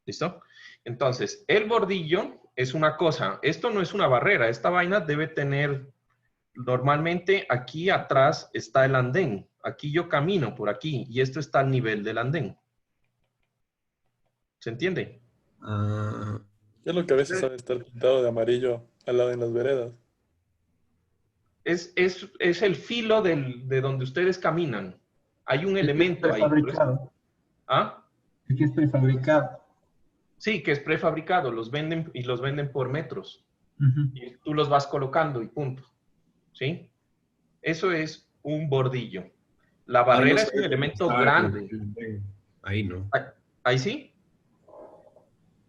¿Listo? Entonces, el bordillo es una cosa. Esto no es una barrera. Esta vaina debe tener, normalmente aquí atrás está el andén. Aquí yo camino por aquí y esto está al nivel del andén. ¿Se entiende? Es lo que a veces sabe estar pintado de amarillo al lado en las veredas. Es el filo de donde ustedes caminan. Hay un elemento ahí. ¿Ah? Aquí es prefabricado. Sí, que es prefabricado. Los venden y los venden por metros. Y tú los vas colocando y punto. ¿Sí? Eso es un bordillo. La barrera es un elemento grande. Ahí no. ¿Ahí sí?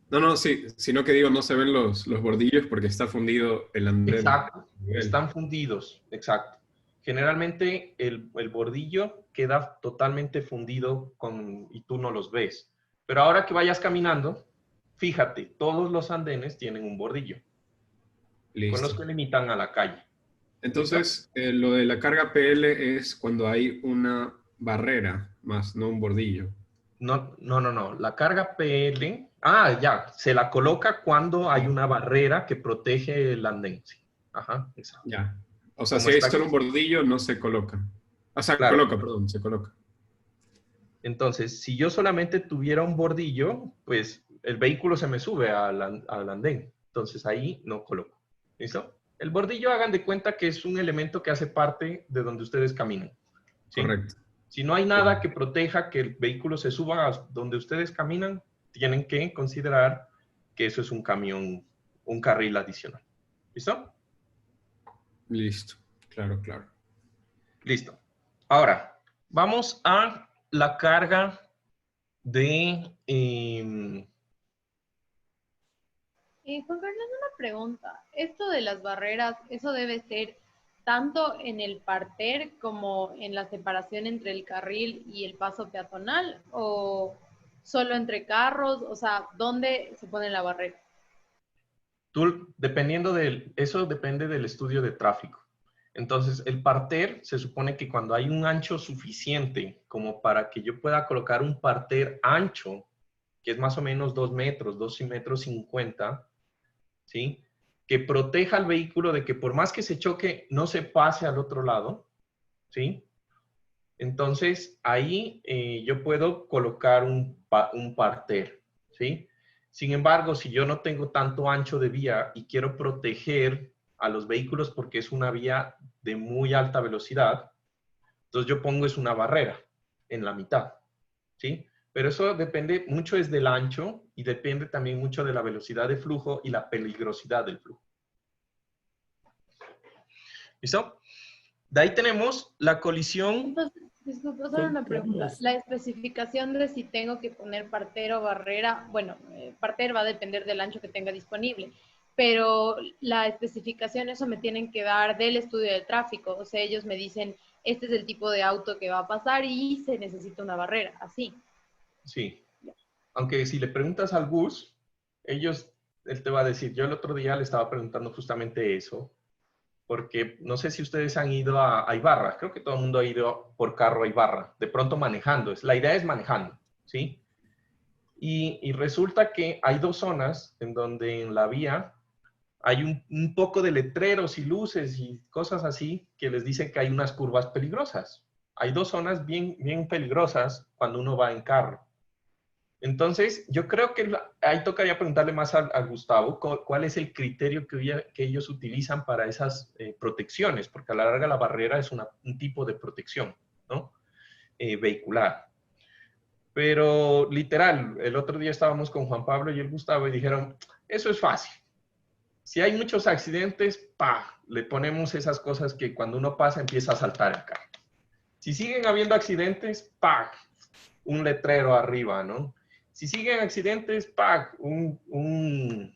No, sí, sino que digo, no se ven los bordillos porque está fundido el andén. Exacto, están fundidos, exacto. Generalmente el bordillo queda totalmente fundido y tú no los ves. Pero ahora que vayas caminando, fíjate, todos los andenes tienen un bordillo. Listo. Con los que limitan a la calle. Entonces, lo de la carga PL es cuando hay una barrera más, no un bordillo. No. La carga PL, ya, se la coloca cuando hay una barrera que protege el andén. Sí. Ajá, exacto. Ya. O sea, si hay solo un bordillo, no se coloca. O sea, claro. se coloca. Entonces, si yo solamente tuviera un bordillo, pues el vehículo se me sube al andén. Entonces ahí no coloco. ¿Listo? El bordillo, hagan de cuenta que es un elemento que hace parte de donde ustedes caminan. ¿Sí? Correcto. Si no hay nada que proteja que el vehículo se suba a donde ustedes caminan, tienen que considerar que eso es un camión, un carril adicional. ¿Listo? Listo. Claro, claro. Listo. Ahora, vamos a la carga de... Juan Carlos, una pregunta. Esto de las barreras, ¿eso debe ser tanto en el parter como en la separación entre el carril y el paso peatonal? ¿O solo entre carros? O sea, ¿dónde se pone la barrera? Dependiendo eso depende del estudio de tráfico. Entonces, el parter se supone que cuando hay un ancho suficiente como para que yo pueda colocar un parter ancho, que es más o menos 2 metros, 2 metros 50, ¿sí? Que proteja al vehículo de que por más que se choque, no se pase al otro lado, ¿sí? Entonces, ahí yo puedo colocar un parter, ¿sí? Sin embargo, si yo no tengo tanto ancho de vía y quiero proteger a los vehículos porque es una vía de muy alta velocidad, entonces yo pongo es una barrera en la mitad, ¿sí? Pero eso depende mucho es del ancho y depende también mucho de la velocidad de flujo y la peligrosidad del flujo. ¿Listo? De ahí tenemos la colisión. Entonces, disculpa, solo una pregunta. La especificación de si tengo que poner parter o barrera, bueno, parter va a depender del ancho que tenga disponible, pero la especificación, eso me tienen que dar del estudio de tráfico. O sea, ellos me dicen, este es el tipo de auto que va a pasar y se necesita una barrera, así. Sí. Aunque si le preguntas al bus, él te va a decir, yo el otro día le estaba preguntando justamente eso, porque no sé si ustedes han ido a Ibarra, creo que todo el mundo ha ido por carro a Ibarra, de pronto manejando, la idea es manejando, ¿sí? Y resulta que hay 2 zonas en donde en la vía hay un poco de letreros y luces y cosas así que les dicen que hay unas curvas peligrosas. Hay 2 zonas bien, bien peligrosas cuando uno va en carro. Entonces, yo creo que ahí tocaría preguntarle más a Gustavo cuál es el criterio que ellos utilizan para esas protecciones, porque a la larga la barrera es un tipo de protección, ¿no? Vehicular. Pero literal, el otro día estábamos con Juan Pablo y el Gustavo y dijeron, eso es fácil. Si hay muchos accidentes, le ponemos esas cosas que cuando uno pasa empieza a saltar el carro. Si siguen habiendo accidentes, un letrero arriba, ¿no? Si siguen accidentes, un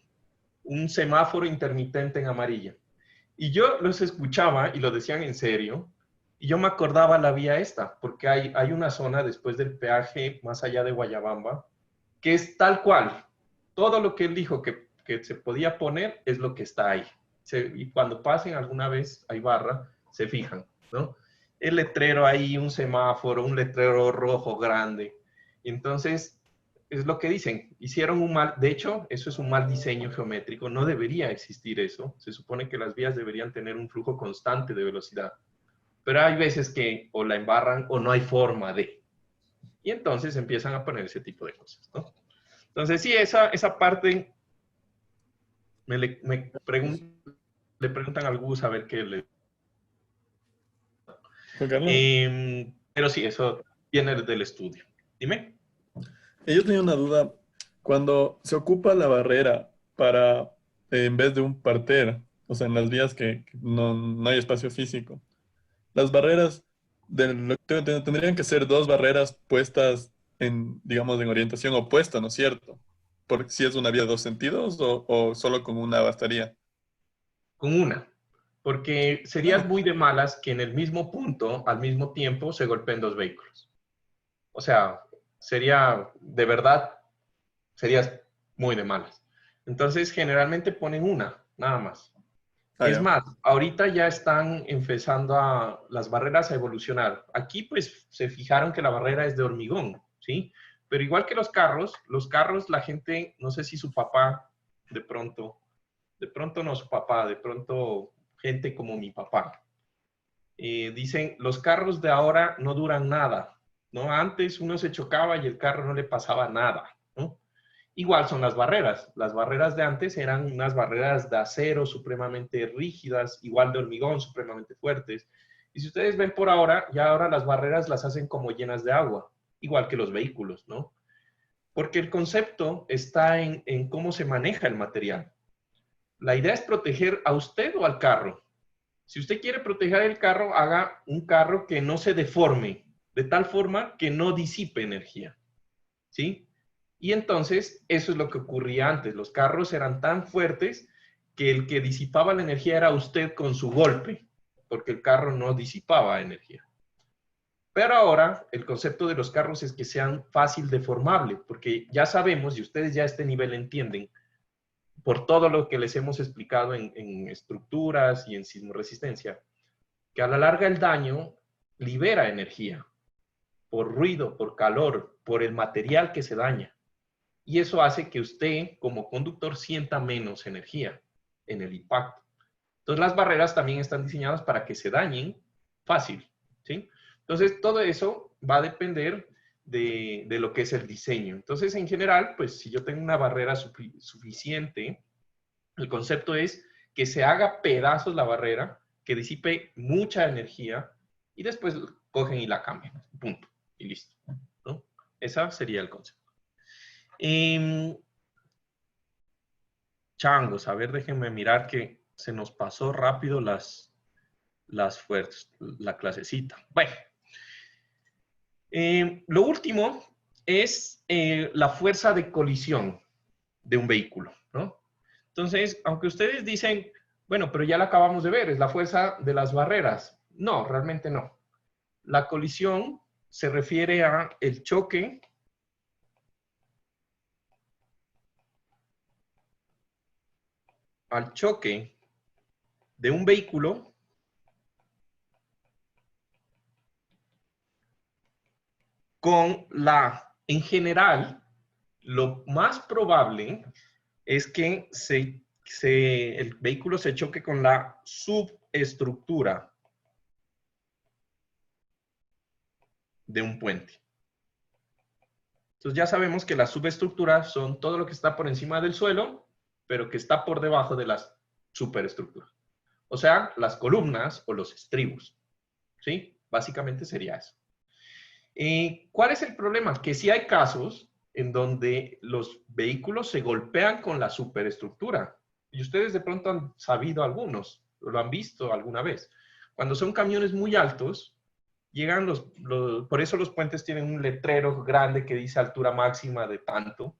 semáforo intermitente en amarillo. Y yo los escuchaba y lo decían en serio, y yo me acordaba la vía esta, porque hay una zona después del peaje, más allá de Guayabamba, que es tal cual. Todo lo que él dijo que se podía poner es lo que está ahí. Y cuando pasen alguna vez a Ibarra, se fijan, ¿no? El letrero ahí, un semáforo, un letrero rojo grande. Entonces, es lo que dicen, hicieron de hecho, eso es un mal diseño geométrico, no debería existir eso, se supone que las vías deberían tener un flujo constante de velocidad, pero hay veces que o la embarran o no hay forma de, y entonces empiezan a poner ese tipo de cosas, ¿no? Entonces sí, esa parte, le preguntan al Gus a ver qué le... pero sí, eso viene del estudio. Dime. Yo tenía una duda. Cuando se ocupa la barrera para, en vez de un parter, o sea, en las vías que no hay espacio físico, las barreras tendrían que ser 2 barreras puestas en, digamos, en orientación opuesta, ¿no es cierto? Porque si es una vía de 2 sentidos o solo con una bastaría. Con una. Porque serías muy de malas que en el mismo punto, al mismo tiempo, se golpeen 2 vehículos. O sea, sería, de verdad, serías muy de malas. Entonces, generalmente ponen una, nada más. Es más, ahorita ya están empezando las barreras a evolucionar. Aquí, pues, se fijaron que la barrera es de hormigón, ¿sí? Pero igual que los carros, la gente, no sé si su papá, de pronto no su papá, de pronto gente como mi papá, dicen, los carros de ahora no duran nada, ¿no? Antes uno se chocaba y el carro no le pasaba nada, ¿no? Igual son las barreras de antes eran unas barreras de acero supremamente rígidas, igual de hormigón, supremamente fuertes. Y si ustedes ven por ahora, ya ahora las barreras las hacen como llenas de agua, igual que los vehículos, ¿no? Porque el concepto está en cómo se maneja el material. La idea es proteger a usted o al carro. Si usted quiere proteger el carro, haga un carro que no se deforme, de tal forma que no disipe energía, ¿sí? Y entonces, eso es lo que ocurría antes. Los carros eran tan fuertes que el que disipaba la energía era usted con su golpe, porque el carro no disipaba energía. Pero ahora, el concepto de los carros es que sean fácil deformables, porque ya sabemos, y ustedes ya a este nivel entienden, por todo lo que les hemos explicado en estructuras y en sismoresistencia, que a la larga el daño libera energía por ruido, por calor, por el material que se daña. Y eso hace que usted, como conductor, sienta menos energía en el impacto. Entonces, las barreras también están diseñadas para que se dañen fácil, ¿sí? Entonces, todo eso va a depender de lo que es el diseño. Entonces, en general, pues, si yo tengo una barrera suficiente, el concepto es que se haga pedazos la barrera, que disipe mucha energía, y después cogen y la cambian. Punto. Y listo, ¿no? Ese sería el concepto. Changos, a ver, déjenme mirar que se nos pasó rápido la clasecita. Bueno, lo último es la fuerza de colisión de un vehículo, ¿no? Entonces, aunque ustedes dicen, bueno, pero ya la acabamos de ver, es la fuerza de las barreras. No, realmente no. La colisión se refiere a el choque de un vehículo con en general, lo más probable es que el vehículo se choque con la subestructura de un puente. Entonces ya sabemos que las subestructuras son todo lo que está por encima del suelo, pero que está por debajo de las superestructuras. O sea, las columnas o los estribos. ¿Sí? Básicamente sería eso. ¿Cuál es el problema? Que sí hay casos en donde los vehículos se golpean con la superestructura. Y ustedes de pronto han sabido algunos, lo han visto alguna vez. Cuando son camiones muy altos, llegan por eso los puentes tienen un letrero grande que dice altura máxima de tanto,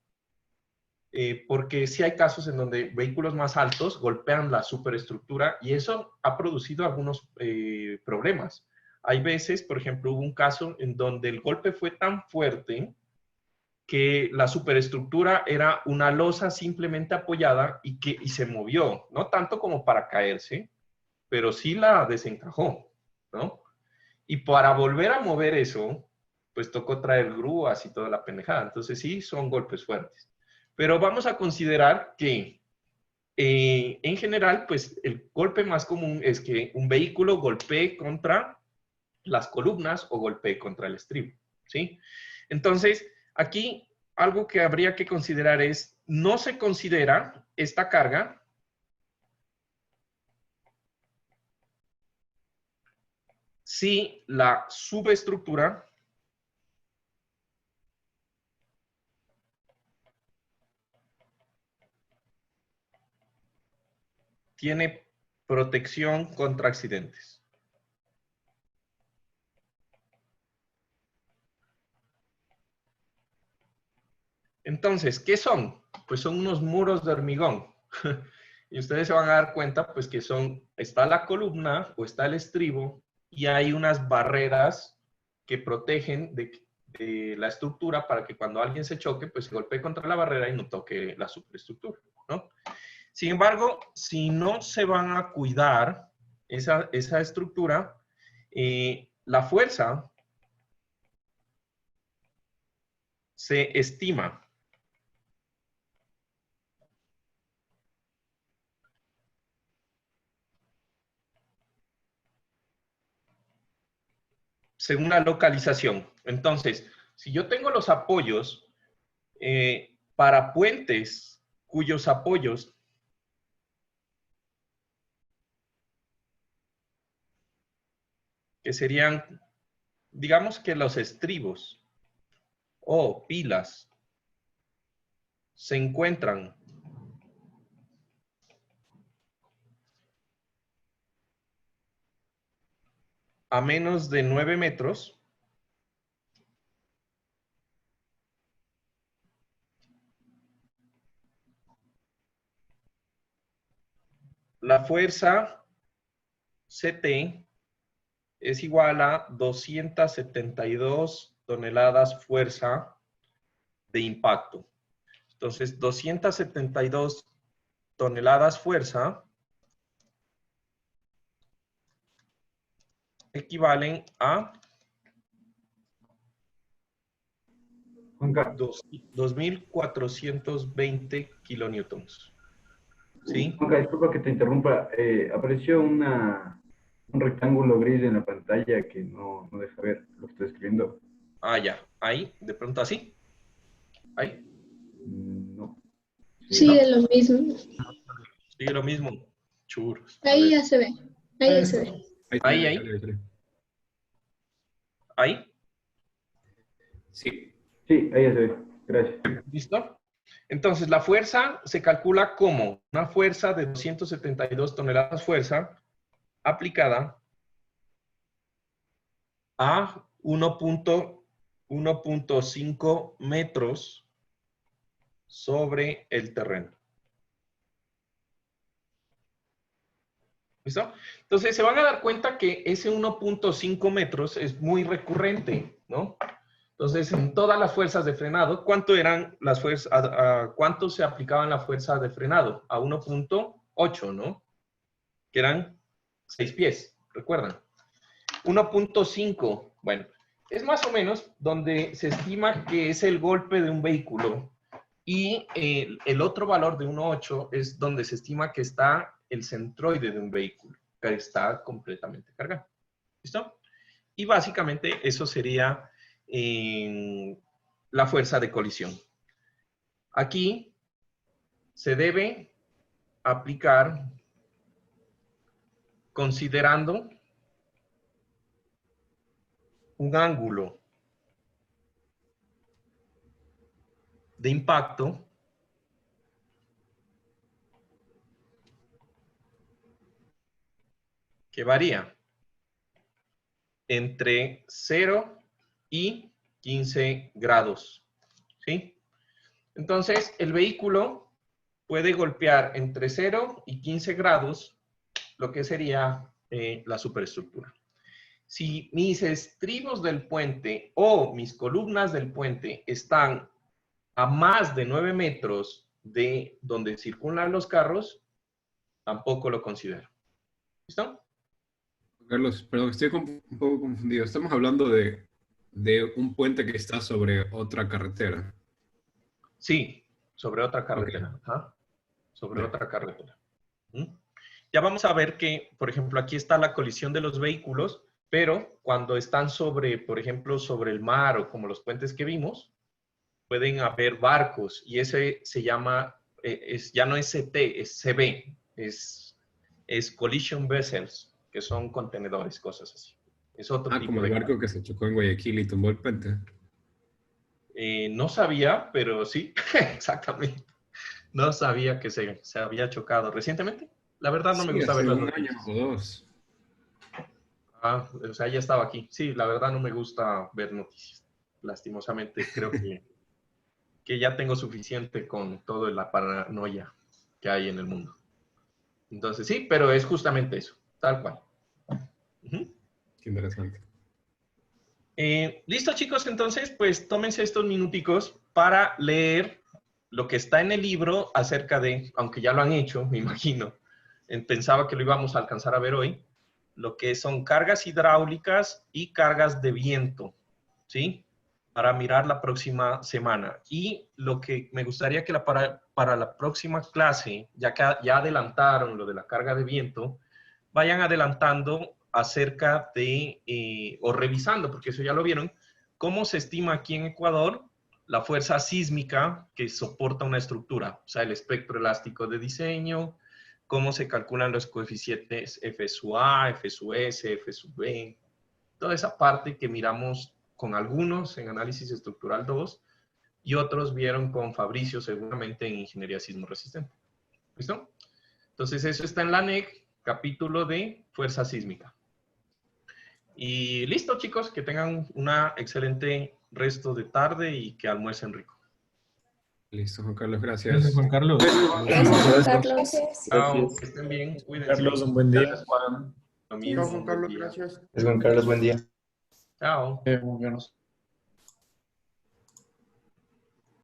porque sí hay casos en donde vehículos más altos golpean la superestructura y eso ha producido algunos problemas. Hay veces, por ejemplo, hubo un caso en donde el golpe fue tan fuerte que la superestructura era una losa simplemente apoyada y se movió, no tanto como para caerse, pero sí la desencajó, ¿no? Y para volver a mover eso, pues tocó traer grúas y toda la pendejada. Entonces sí, son golpes fuertes. Pero vamos a considerar que en general, pues el golpe más común es que un vehículo golpee contra las columnas o golpee contra el estribo, ¿sí? Entonces, aquí algo que habría que considerar es, no se considera esta carga si la subestructura tiene protección contra accidentes. Entonces, ¿qué son? Pues son unos muros de hormigón. Y ustedes se van a dar cuenta, pues que está la columna o está el estribo y hay unas barreras que protegen de la estructura para que cuando alguien se choque, pues se golpee contra la barrera y no toque la superestructura, ¿no? Sin embargo, si no se van a cuidar esa estructura, la fuerza se estima según la localización. Entonces, si yo tengo los apoyos para puentes cuyos apoyos que serían, digamos que los estribos o pilas se encuentran a menos de 9 metros, la fuerza CT es igual a 272 toneladas fuerza de impacto. Entonces, 272 toneladas fuerza equivalen a 2.420 kilonewtons. ¿Sí? Juanca, disculpa que te interrumpa. Apareció un rectángulo gris en la pantalla que no deja ver lo que estoy escribiendo. Ah, ya. Ahí, de pronto así. Ahí. No. Sigue lo mismo. Sigue lo mismo. Churros. Ahí ya se ve. Ahí ya se ve. Ahí. ¿Ahí? Sí. Sí, ahí ya se ve. Gracias. ¿Listo? Entonces, la fuerza se calcula como una fuerza de 272 toneladas fuerza aplicada a 1.5 metros sobre el terreno. ¿Listo? Entonces, se van a dar cuenta que ese 1.5 metros es muy recurrente, ¿no? Entonces, en todas las fuerzas de frenado, ¿cuánto eran las fuerzas, cuánto se aplicaban las fuerzas de frenado? A 1.8, ¿no? Que eran 6 pies, ¿recuerdan? 1.5, bueno, es más o menos donde se estima que es el golpe de un vehículo y el otro valor de 1.8 es donde se estima que está el centroide de un vehículo, que está completamente cargado. ¿Listo? Y básicamente eso sería la fuerza de colisión. Aquí se debe aplicar considerando un ángulo de impacto que varía entre 0 y 15 grados, ¿sí? Entonces, el vehículo puede golpear entre 0 y 15 grados, lo que sería la superestructura. Si mis estribos del puente o mis columnas del puente están a más de 9 metros de donde circulan los carros, tampoco lo considero. ¿Listo? Carlos, perdón, estoy un poco confundido. Estamos hablando de un puente que está sobre otra carretera. Sí, sobre otra carretera. Okay. Ajá. Sobre otra carretera. Ya vamos a ver que, por ejemplo, aquí está la colisión de los vehículos, pero cuando están sobre, por ejemplo, sobre el mar o como los puentes que vimos, pueden haber barcos y ese se llama, ya no es CT, es CB, es Collision Vessels, que son contenedores, cosas así. Es otro tipo como el barco que se chocó en Guayaquil y tumbó el puente. No sabía, pero sí, exactamente. No sabía que se había chocado recientemente. La verdad no me gusta ver las noticias. Un año o 2. Ah, o sea, ya estaba aquí. Sí, la verdad no me gusta ver noticias. Lastimosamente, creo que ya tengo suficiente con toda la paranoia que hay en el mundo. Entonces, sí, pero es justamente eso, tal cual. Qué interesante. Listo, chicos, entonces, pues tómense estos minuticos para leer lo que está en el libro acerca de, aunque ya lo han hecho, me imagino, pensaba que lo íbamos a alcanzar a ver hoy, lo que son cargas hidráulicas y cargas de viento, ¿sí? Para mirar la próxima semana. Y lo que me gustaría que para la próxima clase, ya que ya adelantaron lo de la carga de viento, vayan adelantando acerca de, o revisando, porque eso ya lo vieron, cómo se estima aquí en Ecuador la fuerza sísmica que soporta una estructura, o sea, el espectro elástico de diseño, cómo se calculan los coeficientes F sub A, F sub S, F sub B, toda esa parte que miramos con algunos en análisis estructural 2, y otros vieron con Fabricio seguramente en ingeniería sismo resistente. ¿Listo? Entonces eso está en la NEC, capítulo de fuerza sísmica. Y listo, chicos, que tengan una excelente resto de tarde y que almuercen rico. Listo, Juan Carlos, gracias. Gracias, Juan Carlos. Gracias, Carlos. Chao, que estén bien, cuídense. Carlos, un buen día. Gracias, Juan. Lo mismo, Chao, Juan buen Carlos, día. gracias. Es Juan Carlos, buen día. Chao. Juan Carlos.